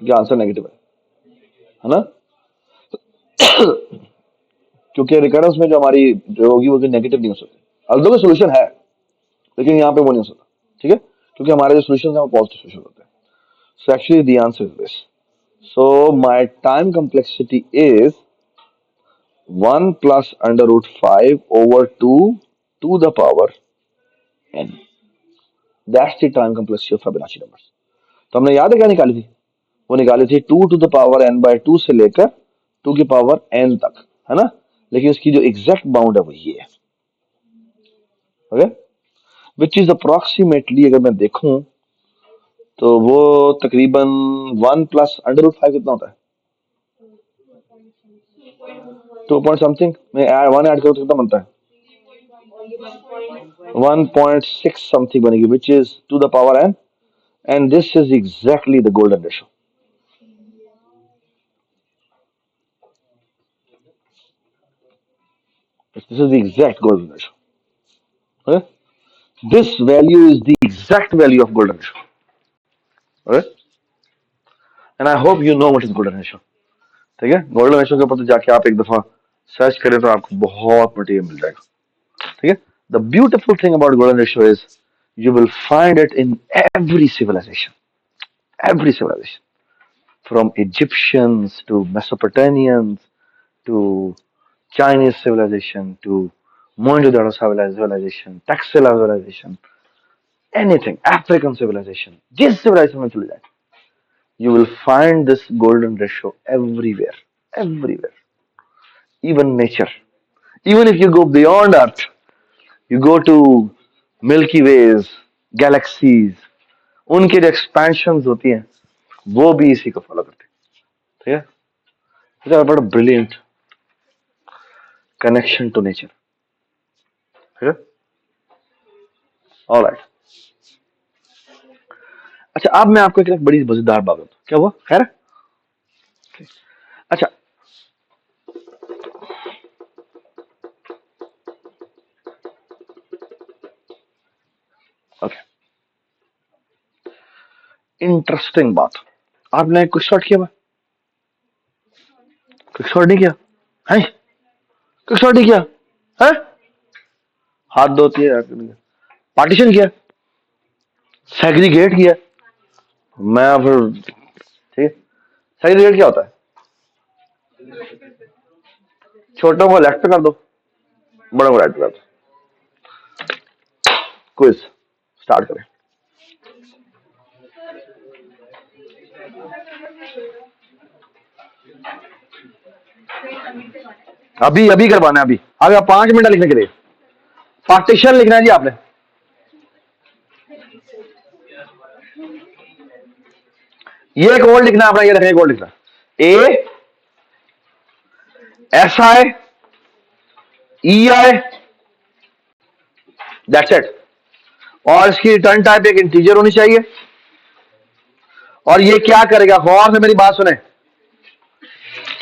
क्या आंसर नेगेटिव है ना, क्योंकि रिकरेंस में जो हमारी जो होगी वो नेगेटिव नहीं हो सकती, अल्दो सोल्यूशन है लेकिन यहाँ पे वो नहीं हो सकता, ठीक है, क्योंकि हमारे जो सोल्यूशन है वो पॉजिटिव सोल्यूशन होते हैं। So actually the answer is this, so my time complexity is one plus under root five over two to the power n, that's the time complexity of Fibonacci numbers. तो हमने याद है क्या निकाली थी, वो निकाली थी two to the power n by two से लेकर टू की पावर एन तक, है ना, लेकिन उसकी जो एग्जैक्ट बाउंड है वो ये है, ओके, विच इज अप्रोक्सीमेटली, अगर मैं देखूं तो वो तकरीबन one plus under root five कितना होता है, टू पॉइंट समथिंग में वन ऐड करो तो कितना बनता है, वन पॉइंट सिक्स समथिंग बनेगी, which is to the power n, and this is exactly the golden ratio, this is the exact golden ratio, okay, this value is the exact value of golden ratio, okay, and I hope you know what is golden ratio, ठीक है, golden ratio के ऊपर तो जाके आप एक दफा search करें तो आपको बहुत मटेरियल मिल जाएगा, ठीक है। The beautiful thing about golden ratio is you will find it in every civilization, from Egyptians to Mesopotamians to Chinese civilization to Mohenjo-daro civilization, Taxila civilization, anything, African civilization, जिस civilization में चले जाए, you will find this golden ratio everywhere, everywhere, even nature, even if you go beyond Earth, you go to Milky Ways, galaxies, उनके जो expansion होती हैं वो भी इसी को फॉलो करते हैं, ठीक है, बड़ा ब्रिलियंट कनेक्शन टू नेचर, ठीक है, ऑलराइट। अच्छा अब मैं आपको एक बड़ी मजेदार बात बताऊं, क्या हुआ, खैर, अच्छा ओके, इंटरेस्टिंग बात, आपने कुछ शॉर्ट किया, कुछ शॉर्ट नहीं किया है, कुछ शॉर्ट नहीं किया है, हाथ धोती है, पार्टीशन किया, सेग्रीगेट किया, मैं फिर ठीक है, सेग्रीगेट क्या होता है, छोटों को लेफ्ट पे कर दो, बड़ों को राइट पे कर दो, क्विज स्टार्ट करें, अभी अभी करवाना है, अभी आगे 5 मिनट लिखने के लिए, पार्टीशन लिखना है जी आपने, ये एक और लिखना है अपना, ये रखना, एक और लिखना, A S I E I, that's it, और इसकी रिटर्न टाइप एक इंटीजर होनी चाहिए, और ये क्या करेगा, गौर से मेरी बात सुने,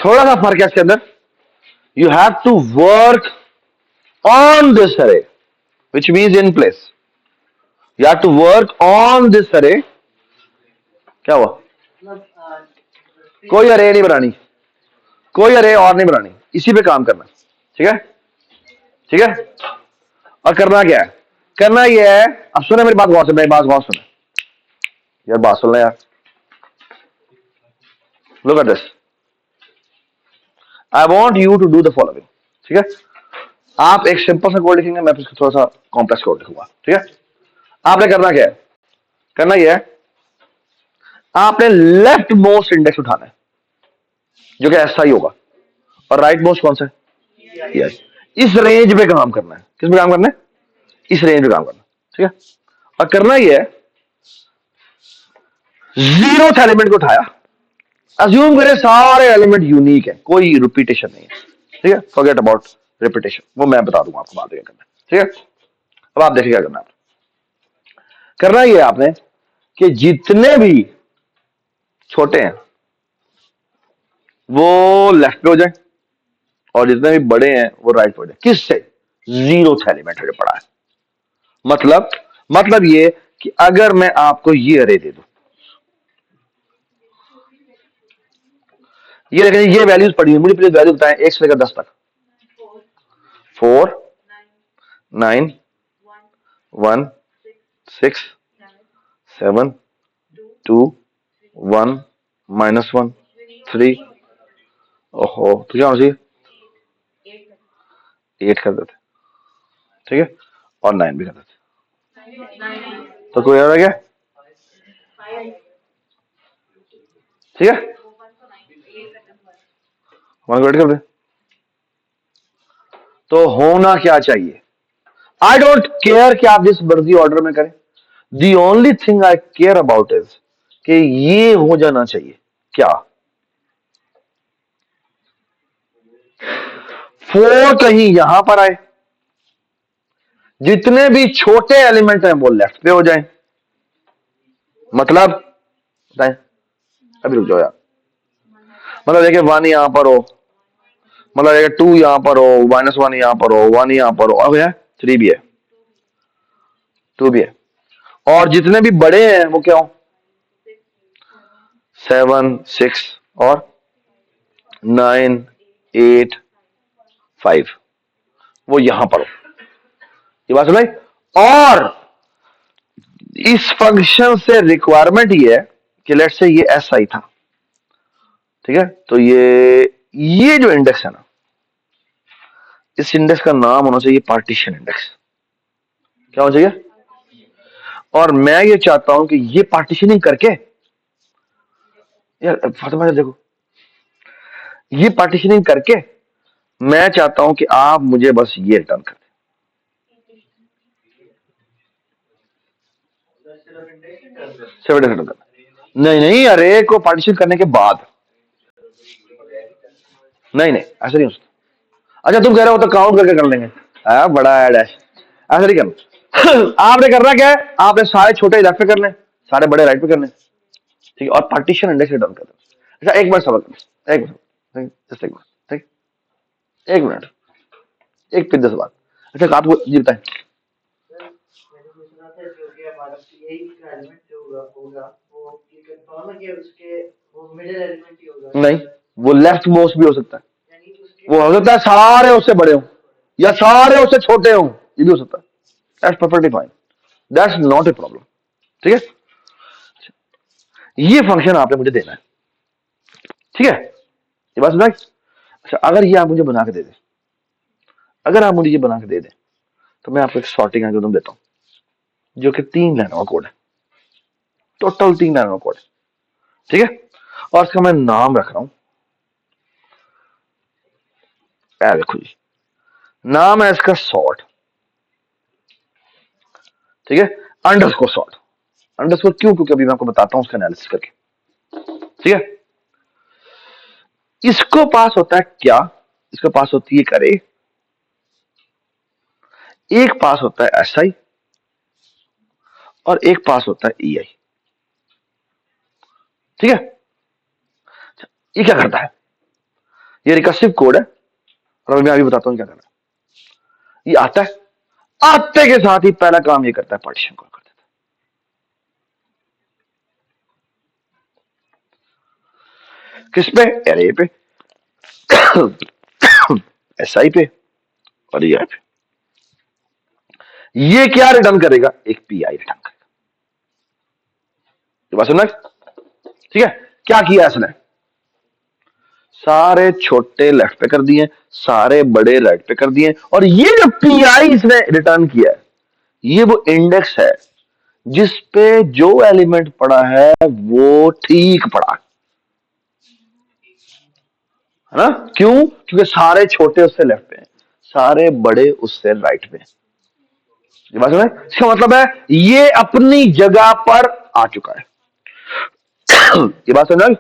थोड़ा सा फर्क है इसके अंदर, you have to work on this array which means in place, you have to work on this array, क्या हुआ, कोई अरे नहीं बनानी, कोई अरे और नहीं बनानी, इसी पे काम करना, ठीक है, ठीक है, और करना क्या है, करना यह है, अब सुने मेरी बात गौर से, मेरी बात गौर सुने यार, बात सुनना यार, look at this, I want you to do the following, ठीक है, आप एक सिंपल सा कोड लिखेंगे, मैं थोड़ा सा कॉम्प्लेक्स कोड लिखूंगा, ठीक है, आपने करना क्या है, करना यह है, आपने लेफ्ट मोस्ट इंडेक्स उठाना है, जो कि ऐसा ही होगा, और राइट मोस्ट कौन सा है? यस। इस रेंज पे काम करना है। किस पे काम करना है? इस रेंज पे काम करना है। ठीक है, और करना ही है, जीरो एलिमेंट को उठाया, अज्यूम करें सारे एलिमेंट यूनिक है, कोई रिपीटेशन नहीं है। ठीक है, फॉरगेट अबाउट रिपीटेशन, वो मैं बता दूंगा आपको बाद में क्या करना है। ठीक है, अब आप देखिए क्या करना है। करना ही है आपने कि जितने भी छोटे हैं वो लेफ्ट पे हो जाए, और जितने भी बड़े हैं वो राइट पे हो जाए। किससे? जीरो एलिमेंट जो पड़ा है। मतलब ये कि अगर मैं आपको ये अरे दे दूं, ये देखें, ये वैल्यूज पड़ी हुई, मुझे प्लीज वैल्यू बताएं 1 से लेकर 10 तक। 4, 9, 1, 6, 7, 2, 1, -1, 3। ओहो, तो क्या होना चाहिए? 8 कर देते। ठीक है, और 9 भी कर देते। तो कोई और है क्या? ठीक है, 1 को 8 कर दे। तो होना क्या चाहिए? आई डोंट केयर कि आप जिस मर्जी ऑर्डर में करें, the only thing I care about is कि ये हो जाना चाहिए। क्या? 4 कहीं यहां पर आए, जितने भी छोटे एलिमेंट हैं वो लेफ्ट पे हो जाएं। मतलब बताएं, अभी रुक जाओ यार। मतलब देखिए 1 यहां पर हो, मतलब देखिए 2 यहां पर हो, -1 यहां पर हो, 1 यहां पर हो, अब है 3 भी है, 2 भी है, और जितने भी बड़े हैं वो क्या हो? 7, 6 और 9, 8, 5, वो यहां पर हो। ये बात सुनाई? और इस फंक्शन से रिक्वायरमेंट ये है कि लेट्स से ये एस आई था। ठीक है, तो ये जो इंडेक्स है ना, इस इंडेक्स का नाम होना चाहिए पार्टीशन इंडेक्स। क्या होना चाहिए? और मैं ये चाहता हूं कि ये पार्टीशनिंग करके, यार फातिमा जी देखो, ये पार्टीशनिंग करके मैं चाहता हूं कि आप मुझे बस ये रिटर्न कर दें। 7 रिटर्न करना। नहीं नहीं, अरे को पार्टीशन करने के बाद, नहीं नहीं ऐसा नहीं हो सकता। अच्छा तुम कह रहे हो तो काउंट करके कर लेंगे, बड़ा ऐड है, ऐसा नहीं करना। आपने करना क्या है, आपने सारे छोटे लेफ्ट पे करने, सारे बड़े राइट पे करने। ठीक है, और पार्टीशन इंडेक्स रिटर्न कर देना। अच्छा एक मिनट सबर करना, एक मिनट, जस्ट एक मिनट, ठीक, एक मिनट, एक फिर 10 बात। अच्छा आपको जी बताएं। नहीं, वो लेफ्ट मोस्ट भी हो सकता है, वो हो सकता है सारे उससे बड़े हों या सारे उससे छोटे हों, ये भी हो सकता है। That's perfectly fine, that's not a problem. ठीक है, ये फंक्शन आपने मुझे देना है। ठीक है, ये बात सुना? अच्छा अगर ये आप मुझे बना के दे दें, अगर आप मुझे ये बना के दे दें, तो मैं आपको एक सॉर्टिंग एल्गोरिथम देता हूं जो कि 3 लाइनों का कोड है, टोटल 3 लाइनों का कोड है। ठीक है, और इसका मैं नाम रख रहा हूं, देखो जी, नाम है इसका सॉर्ट। ठीक है, अंडरस्कोर सॉर्ट। अंडरस्कोर क्यों? क्योंकि अभी मैं आपको बताता हूं उसका एनालिसिस करके। ठीक है, इसको पास होता है क्या? इसको पास होती है करे, एक पास होता है एस आई, और एक पास होता है ई आई। ठीक है, ये क्या करता है? ये रिकर्सिव कोड है, और मैं अभी बताता हूं क्या करना है। ये आता है, आते के साथ ही पहला काम ये करता है, पार्टीशन कॉल कर देता है। किस पे? एरे पे, एस आई पे, और ई आई पे। ये क्या रिटर्न करेगा? एक पी आई रिटर्न करेगा। ये बात सुनना? ठीक है, क्या किया इसने? सारे छोटे लेफ्ट पे कर दिए, सारे बड़े राइट पे कर दिए, और ये जो पी आई इसने रिटर्न किया है, ये वो इंडेक्स है जिस पे जो एलिमेंट पड़ा है वो ठीक पड़ा। है ना? क्यों? क्योंकि सारे छोटे उससे लेफ्ट पे हैं, सारे बड़े उससे राइट पे हैं। ये बात समझ? इसका मतलब है ये अपनी जगह पर आ चुका है। ये बात समझ?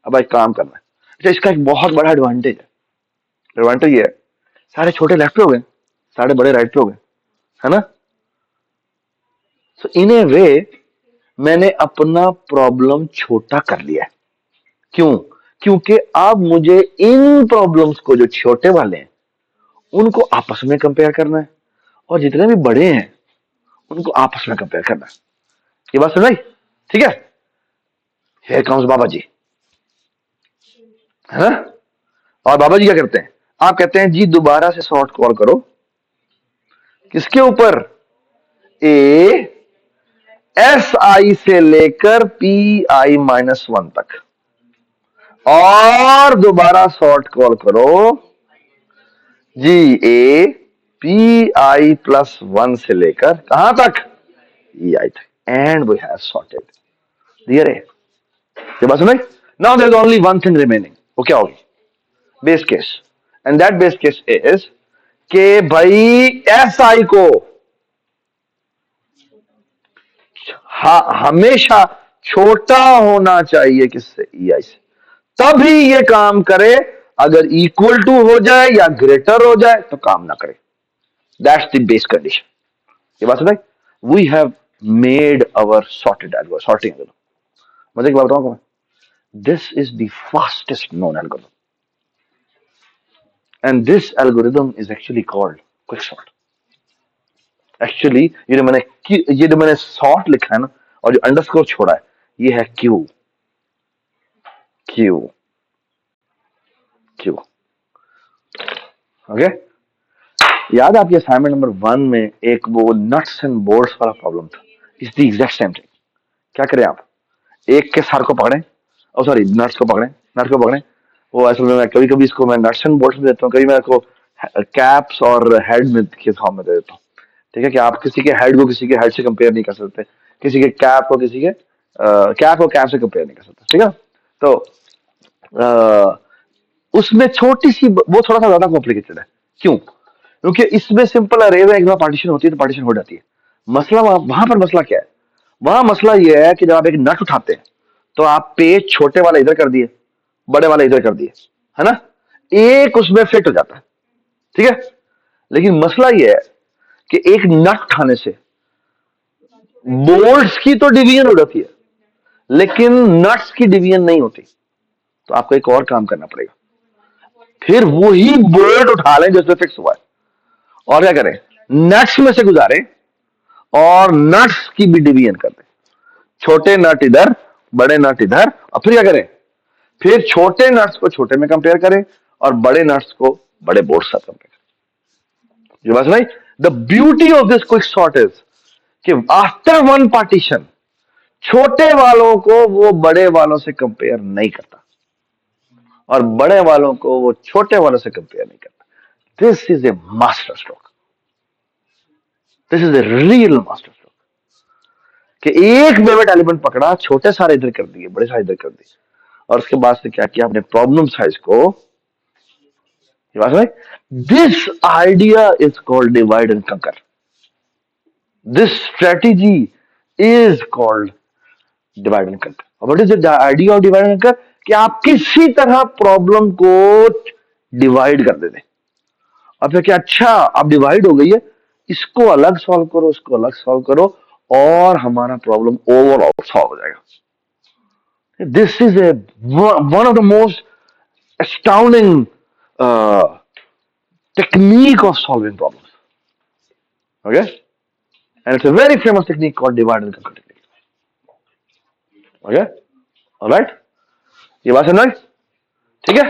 अब एक काम करना है। अच्छा, इसका एक बहुत बड़ा एडवांटेज है। एडवांटेज ये है, सारे छोटे लेफ्ट पे हो गए, सारे बड़े राइट पे हो गए, है ना? सो इन ए वे मैंने अपना प्रॉब्लम छोटा कर लिया है। क्यों? क्योंकि अब मुझे इन प्रॉब्लम्स को, जो छोटे वाले हैं, उनको आपस में कंपेयर करना है, और जितने भी बड़े हैं उनको आपस में कंपेयर करना है। ये बात समझ आई? ठीक है। हियर कम्स बाबा जी, है ना? और बाबा जी क्या करते हैं? आप कहते हैं जी दोबारा से शॉर्ट कॉल करो, किसके ऊपर? ए एस आई से लेकर पी आई -1 तक, और दोबारा शॉर्ट कॉल करो जी ए पी आई +1 से लेकर कहां तक? ई आई तक, and we have sorted there a. ये बात सुनाई? Now there is only one thing remaining. वो क्या होगी? Base case, and that base case is के भाई एस आई को हमेशा छोटा होना चाहिए किससे? ई आई से, तभी ये काम करे। अगर इक्वल टू हो जाए या ग्रेटर हो जाए तो काम ना करे। That's the base condition. ये बात सुनाई? We have made our sorted algorithm, sorting algorithm. मुझे एक बात बताऊं मैं, this is the fastest known algorithm, and this algorithm is actually called quick sort. Actually ये जो मैंने सॉर्ट लिखा है ना, और जो अंडरस्कोर छोड़ा है, ये है क्यू। Q Q okay. याद है आपकी असाइनमेंट नंबर 1 में एक वो नट्स एंड बोल्ट्स वाला प्रॉब्लम था? Is the exact same thing. क्या करें आप? एक के सर को पकड़ें, ओ सॉरी नट्स को पकड़ें, नट्स को पकड़ें। वो असल में मैं कभी कभी इसको मैं नट्स एंड बोल्ट्स में देता हूँ, कभी मैं इसको कैप्स और हेड में के फॉर्म में दे देता हूँ। ठीक है, कि आप किसी के हेड को किसी के हेड से कंपेयर नहीं कर सकते, किसी के कैप को किसी के कैप को कैप से कंपेयर नहीं कर सकते। ठीक है, तो अ, उसमें छोटी सी वो थोड़ा सा ज्यादा कॉम्प्लिकेटेड है। क्यों? क्योंकि इसमें सिंपल अरे में एक बार पार्टीशन होती है तो पार्टीशन हो जाती है। मसला वहां पर मसला क्या है? वहां मसला यह है कि जब आप एक नट उठाते हैं तो आप पेज छोटे वाला इधर कर दिए, बड़े वाला इधर कर दिए, है ना? एक उसमें फिट हो जाता है। ठीक है, लेकिन मसला यह है कि एक नट उठाने से बोल्ट्स की तो डिवीजन हो जाती है, लेकिन नट्स की डिवीजन नहीं होती। तो आपको एक और काम करना पड़ेगा, फिर वही बोल्ट उठा लें जैसे फिक्स हुआ है, और क्या करें? नट्स में से गुजारें और नट्स की भी डिवीजन कर दें। छोटे नट इधर, बड़े नट इधर, और फिर क्या करें? फिर छोटे नट्स को छोटे में कंपेयर करें और बड़े नट्स को बड़े बोल्ट साथ कंपेयर करें। ये बात भाई, the beauty of this quick sort is कि आफ्टर वन पार्टीशन छोटे वालों को वो बड़े वालों से कंपेयर नहीं करता, और बड़े वालों को वो छोटे वालों से कंपेयर नहीं करता। This is a master stroke. This is a real master stroke, कि एक पिवट एलिमेंट पकड़ा, छोटे सारे इधर कर दिए, बड़े सारे इधर कर दिए, और उसके बाद से क्या किया? अपने प्रॉब्लम साइज को, ये बात है, this idea is called divide and conquer. This strategy is called divide and conquer. What is the idea of divide and conquer? कि आप किसी तरह प्रॉब्लम को डिवाइड कर देते, और फिर क्या? अच्छा अब डिवाइड हो गई है, इसको अलग सॉल्व करो, इसको अलग सॉल्व करो, और हमारा प्रॉब्लम ओवरऑल सॉल्व हो जाएगा। This is one of the most astounding technique of solving problems. Okay, and it's a very famous technique called divide and conquer technique. Okay, all right. ये बात समझ? ठीक है,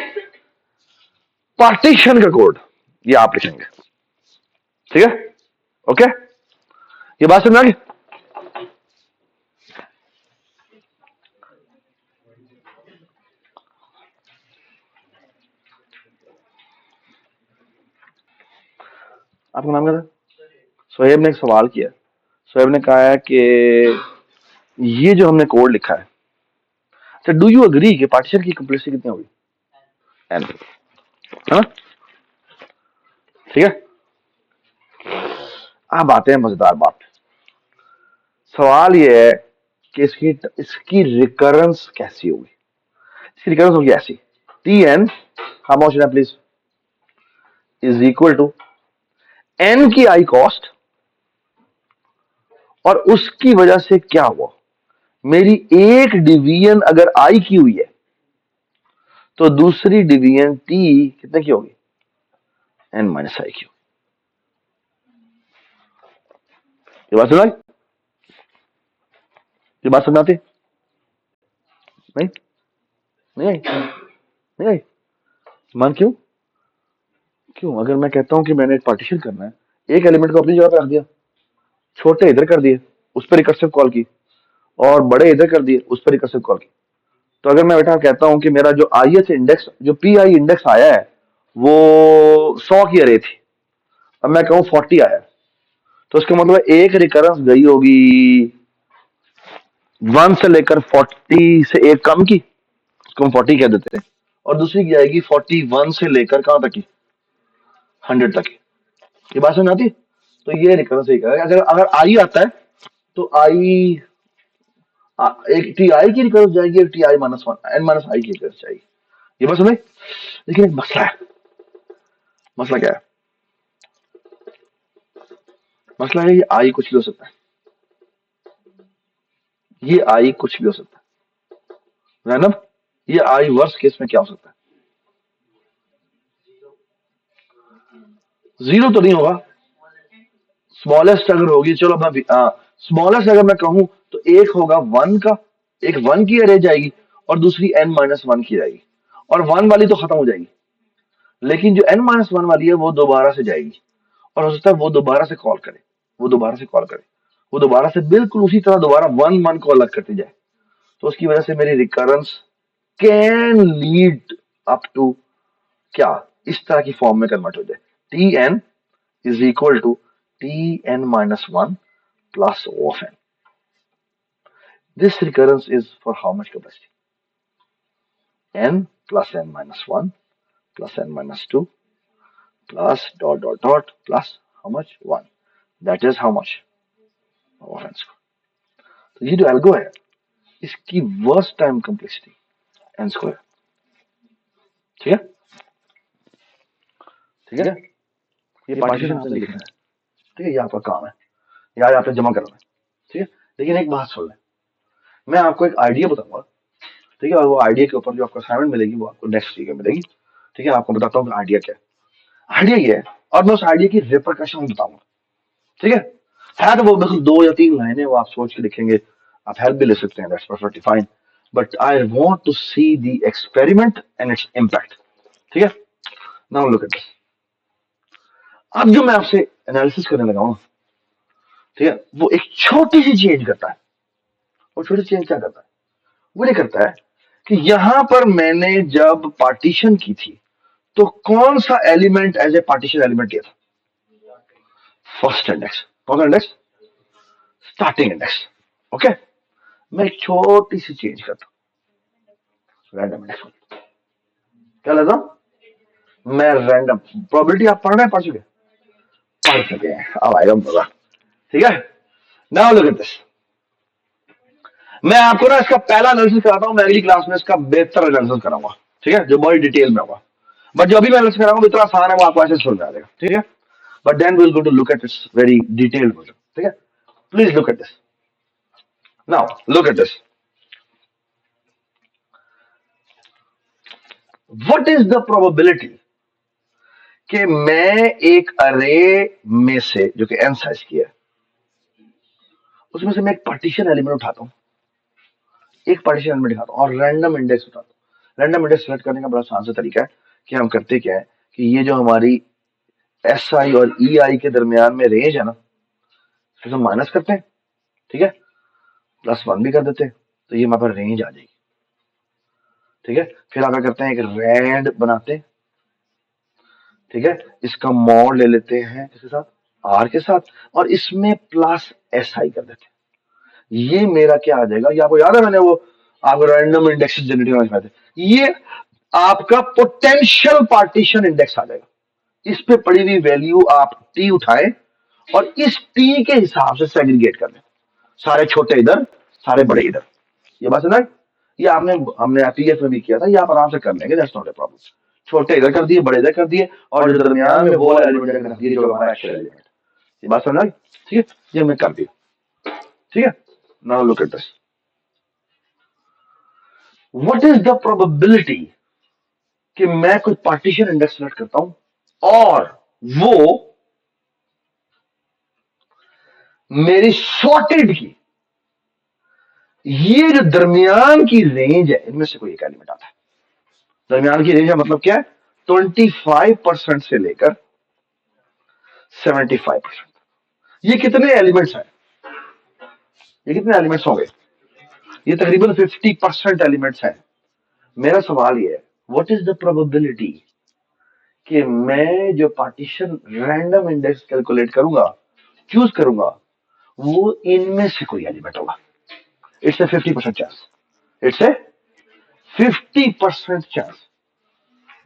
पार्टीशन का कोड ये आप लिखेंगे। ठीक है, ओके, ये बात समझ? आपका नाम क्या था? सोहेब ने एक सवाल किया। सोहेब ने कहा है कि ये जो हमने कोड लिखा है, डू यू अग्री कि पार्टीशन की कंप्लेक्सिटी कितनी होगी? एन, है ना? ठीक है, अब आते हैं मजेदार बात। सवाल ये है कि इसकी रिकरेंस कैसी होगी। इसकी रिकरेंस होगी ऐसी, टी एन हाउ मच है please is equal to n की आई कॉस्ट, और उसकी वजह से क्या हुआ, मेरी एक डिवीजन अगर आई की हुई है तो दूसरी डिवीजन टी कितने की होगी, एन माइनस आई की। ये बात सुना, ये बात सुनाती नहीं, नहीं आई, नहीं आई। मान क्यों, क्यों? अगर मैं कहता हूं कि मैंने एक पार्टीशन करना है, एक एलिमेंट को अपनी जगह पे रख दिया, छोटे इधर कर दिए, उस पर रिकर्सिव कॉल की, और बड़े इधर कर दिए, उस पर रिकर्सिव कॉल की। तो अगर मैं बेटा कहता हूं कि मेरा जो आई इंडेक्स, जो पी आई इंडेक्स आया है वो 100 की अरे थी, अब मैं कहूं 40 आया, तो उसका मतलब एक रिकरेंस गई होगी 1 से लेकर 40 से एक कम की, उसको हम 40 कह देते हैं, और दूसरी की आएगी 41 से लेकर कहां तक की, 100 तक की। ये बात समझ आती? तो ये रिकरेंस ही करेगा। अगर अगर आई आता है तो आई एक टी आई की रिकरेंस जाएगी, एक T i minus one n minus i की रिकरेंस जाएगी। ये बात समझ? लेकिन एक मसला है। मसला क्या है? मसला है ये आई कुछ भी हो सकता है, ये आई कुछ भी हो सकता है रैंडम। ये आई वर्स्ट केस में क्या हो सकता है, जीरो तो नहीं होगा, स्मॉलेस्ट अगर होगी, चलो मैं स्मॉलेस्ट अगर मैं कहूं तो एक होगा वन का, एक वन की अरे जाएगी और दूसरी एन माइनस वन की जाएगी, और वन वाली तो खत्म हो जाएगी, लेकिन जो एन माइनस वन वाली है वो दोबारा से जाएगी, और हो सकता है वो दोबारा से कॉल करे, वो दोबारा से कॉल करे, वो दोबारा से बिल्कुल उसी तरह दोबारा वन वन को अलग करती जाए। तो उसकी वजह से मेरी recurrence can lead up to क्या, इस तरह की फॉर्म में कन्वर्ट हो जाए, T n is equal to T n minus one plus O of n. This recurrence is for how much capacity? N plus n minus 1 plus n minus 2 plus dot dot dot plus how much? 1. That is how much? O of n square. तो ये जो algo है इसकी worst time complexity n square. ठीक है, ठीक है, ये पार्टीशन आपने लिखना है। ठीक है, ये आपका काम है, यार आपने जमा करना है। ठीक है, लेकिन एक बात सुन लें, मैं आपको एक आइडिया बताऊंगा। ठीक है, और वो आइडिया के ऊपर जो आपको असाइनमेंट मिलेगी वो आपको नेक्स्ट वीक में मिलेगी। ठीक है, आपको बताता हूँ आइडिया क्या है। आइडिया ये है, और मैं उस आइडिया की रिपरकशन बताऊंगा। ठीक है तो वो बिल्कुल 2 या 3 लाइनें, वो आप सोच के लिखेंगे, आप हेल्प भी ले सकते हैं, that's perfectly fine, but I want to see the experiment and its impact. ठीक है, नाउ लुक एट दिस। अब जो मैं आपसे एनालिसिस करने लगा हूं, ठीक है, वो एक छोटी सी चेंज करता है। वो छोटी चेंज क्या करता है, वो ये करता है कि यहां पर मैंने जब पार्टीशन की थी तो कौन सा element as a partition element लिया था, फर्स्ट इंडेक्स। कौन सा इंडेक्स, स्टार्टिंग इंडेक्स। ओके, मैं एक छोटी सी चेंज करता हूं, रैंडम इंडेक्स। क्या लेता हूं मैं, रैंडम। प्रोबेबिलिटी आप पढ़ रहे हैं, पढ़ चुके, पढ़ चुके हैं, अब आएगा मजा। ठीक है, नाउ लुक एट दिस। मैं आपको ना इसका पहला एनालिसिस कराता हूं, मैं अगली क्लास में इसका बेहतर एनालिसिस कराऊंगा। ठीक है, जो बड़ी डिटेल में होगा, बट जो अभी मैं एनालिसिस कराऊंगा इतना आसान है, वो आपको ऐसे समझ आ जाएगा। ठीक है, but then we will go to look at its very detailed version. ठीक है, please look at this. Now look at this, what is the probability कि मैं एक अरे में से, जो कि n साइज की है, उसमें से मैं एक पार्टीशन एलिमेंट उठाता हूं, एक पार्टीशन एलिमेंट उठाता हूं और रैंडम इंडेक्स उठाता हूं। रैंडम इंडेक्स सेलेक्ट करने का बड़ा आसान सा तरीका है कि हम करते क्या है कि ये जो हमारी एस आई और ई आई के दरमियान में रेंज है ना, फिर हम माइनस करते हैं। ठीक है, प्लस वन भी कर देते हैं, तो ये हमारे पास रेंज आ जाएगी। ठीक है, फिर आप क्या करते हैं, एक रैंड बनाते हैं। ठीक है, इसका मॉड ले लेते हैं किसके साथ, आर के साथ, और इसमें प्लस एस आई कर देते हैं। ये मेरा क्या आ जाएगा, ये आपको याद है मैंने वो आपको रैंडम इंडेक्स जनरेटिव थे, ये आपका पोटेंशियल पार्टीशन इंडेक्स आ जाएगा। इस पे पड़ी हुई वैल्यू आप टी उठाएं और इस टी के हिसाब से सेग्रीगेट कर लें, सारे छोटे इधर, सारे बड़े इधर। ये बात समझ? ये आपने हमने पीएफ में भी किया था, ये आप आराम से कर लेंगे, दैट्स नॉट ए प्रॉब्लम। छोटे इधर कर दिए, बड़े इधर कर दिए, और जो दरमियान में वो एलिमेंट रख दिए जो हमारा एक्चुअल एलिमेंट। ये बात समझ? ठीक है, ये हमने कर दिया। ठीक है, now look at this. What is the probability कि मैं कुछ पार्टीशन इंडेक्स सेलेक्ट करता हूं और वो मेरी सॉर्टेड की ये जो दरमियान की रेंज है, इनमें से कोई एक एलिमेंट आता है। दरमियान की रेंज का मतलब क्या है? 25% से लेकर 75%। ये कितने एलिमेंट्स हैं? ये कितने एलिमेंट्स होंगे? ये तकरीबन 50% एलिमेंट्स हैं। मेरा सवाल ये है, व्हाट इज द प्रोबेबिलिटी कि मैं जो पार्टीशन रैंडम इंडेक्स कैलकुलेट करूंगा, चूज करूंगा, वो इनमें से कोई एलिमेंट होगा। It's a 50% chance. It's a 50% chance.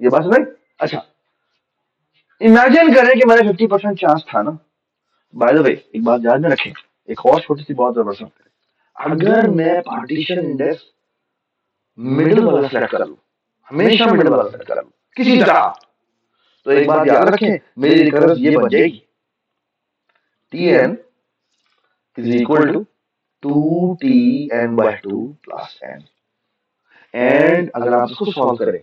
ये बात समझ? अच्छा, इमेजिन करें कि मैंने 50% चांस था ना। बाय द वे, एक बात ध्यान में रखें, एक और छोटी सी बहुत जबरदस्त है। अगर मैं पार्टीशन इंडेक्स मिडिल वाला सेलेक्ट कर लूं, हमेशा मिडिल वाला सेलेक्ट कर लूं किसी तरह, तो एक बात याद रखें, मेरी रिकरेंस ये बन जाएगी, Tn is equal to 2Tn/2 plus n। And अगर आप इसको सॉल्व करें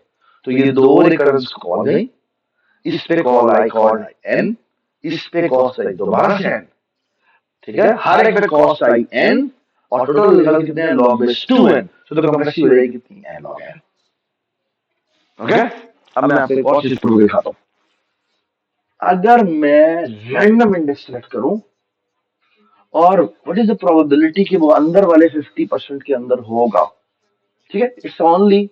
तो ये दो रिकरेंस कॉल गई, इस पे कॉल आई कॉल n, इस पे कॉस्ट आई दोबारा से n। ठीक है, हर एक पे कॉस्ट आई n और टोटल रिजल्ट कितने हैं? log base 2n। तो कॉम्प्लेक्सिटी हो जाएगी कितनी? n log n। ओके, अब मैं आपको एक और चीज प्रूव दिखाता हूं। अगर मैं रैंडम इंडेक्स सेलेक्ट करूं और व्हाट इज द प्रोबेबिलिटी कि वो अंदर वाले 50% के अंदर होगा, ठीक है, इट्स ओनली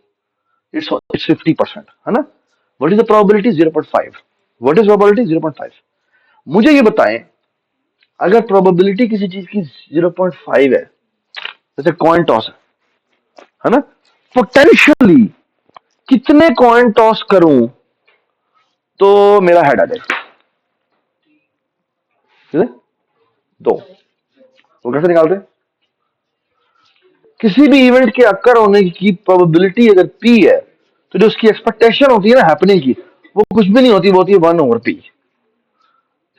इट्स 50%, है ना। What is the probability? 0.5। What is probability? 0.5। मुझे ये बताएं, अगर प्रोबेबिलिटी किसी चीज की 0.5 है, जैसे कॉइन टॉस है ना, पोटेंशियली कितने कॉइन टॉस करूं तो मेरा हेड आ जाए? दो। वो कैसे निकालते हैं? किसी भी इवेंट के अक्कर होने की प्रोबेबिलिटी अगर पी है, तो जो उसकी एक्सपेक्टेशन होती है ना हैपनिंग की, वो कुछ भी नहीं होती, वो होती है 1/p।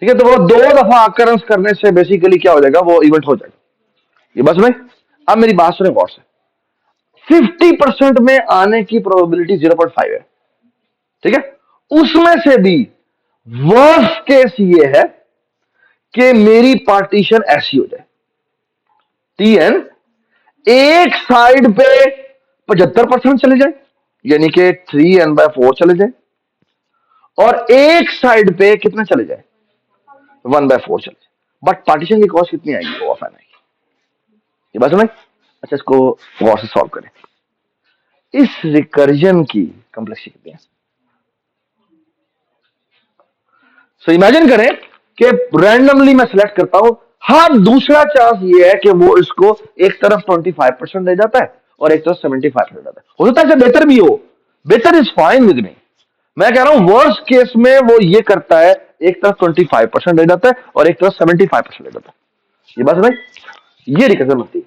ठीक है, तो वो दो दफा अकरेंस करने से बेसिकली क्या हो जाएगा? वो इवेंट हो जाएगा। ये बस में, अब मेरी बात सुने गौर से। 50% में आने की प्रोबेबिलिटी 0.5 है, ठीक है। उसमें से भी वर्स्ट केस ये है कि मेरी पार्टीशन ऐसी हो जाए, Tn एक साइड पे 75% चले जाए, यानी कि 3n/4 चले जाए, और एक साइड पे कितना चले जाए? 1/4 चले जाए। बट पार्टीशन की कॉस्ट कितनी आएगी? वो ऑफ एन आएगी। ये बात समझ? अच्छा, इसको गौर से सॉल्व करें। इस रिकर्जन की कॉम्प्लेक्सिटी कितनी है? सो इमेजिन करें कि रैंडमली मैं सिलेक्ट करता हूं। हाँ, दूसरा चांस ये है कि वो इसको एक तरफ 25% ले जाता है और एक तरफ 75% ले जाता है। हो सकता है बेहतर भी हो, बेहतर इज फाइन विद मी। मैं कह रहा हूं वर्स्ट केस में वो ये करता है, एक तरफ 25% ले जाता है और एक तरफ 75% ले जाता है। ये बात समझ? ये रिकर्जन होती है।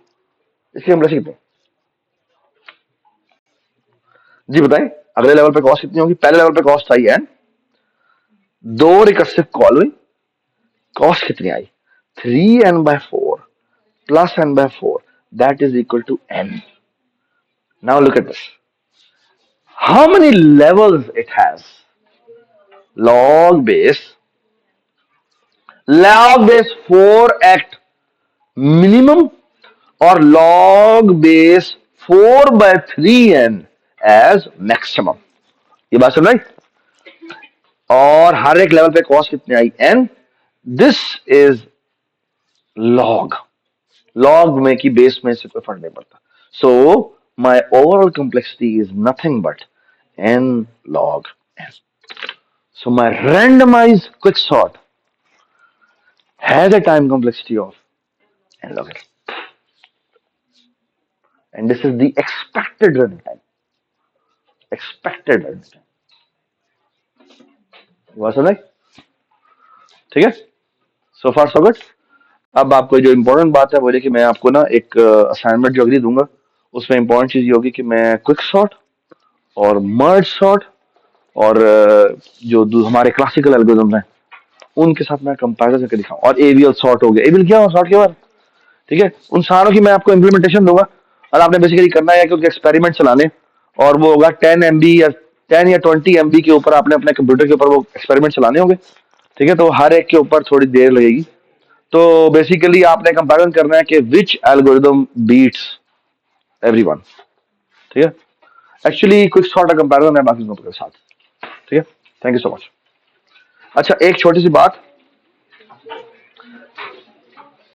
इसकी कॉम्प्लेक्सिटी कितनी? जी बताएं। अगले लेवल पे कॉस्ट कितनी होगी? पहले लेवल पे कॉस्ट आई है, दो रिकर्सिव कॉल हुई, कॉस्ट कितनी आई? 3n/4 plus n/4, that is equal to n. Now look at this. How many levels it has? Log base 4 at minimum or log base 4/3n as maximum. ये बात समझ? और हर एक level पे cost कितनी आई? n। This is log. Log में की बेस में से कोई फर्क नहीं पड़ता। So my overall complexity is nothing but n log n. So my randomized quicksort has a time complexity of n log n, and this is the expected running time. Expected learning time. हुआ समझ? ठीक है, सो फार so good. अब आपको जो important बात है वो ये कि मैं आपको ना एक असाइनमेंट जो अगली दूंगा, उसमें इम्पोर्टेंट चीज ये होगी कि मैं क्विक सॉर्ट और मर्ज सॉर्ट और जो हमारे क्लासिकल एल्गोरिथम हैं उनके साथ मैं कंपेरिजन करके दिखाऊं, और एवीएल सॉर्ट हो गया, एवीएल क्या हो सॉर्ट के बाद, ठीक है, उन सारों की मैं आपको इम्प्लीमेंटेशन दूंगा। और आपने बेसिकली करना है क्योंकि एक्सपेरिमेंट चलाने, और वो होगा 10 MB या 10 या 20 MB के ऊपर आपने अपने कंप्यूटर के ऊपर वो एक्सपेरिमेंट चलाने होंगे। ठीक है, तो हर एक के ऊपर थोड़ी देर लगेगी। तो बेसिकली आपने कंपैरिजन करना है कि विच एल्गोरिदम बीट्स एवरीवन। ठीक है, एक्चुअली क्विक सॉर्ट का कंपैरिजन है बाकी के साथ। ठीक है, थैंक यू सो मच। अच्छा, एक छोटी सी बात,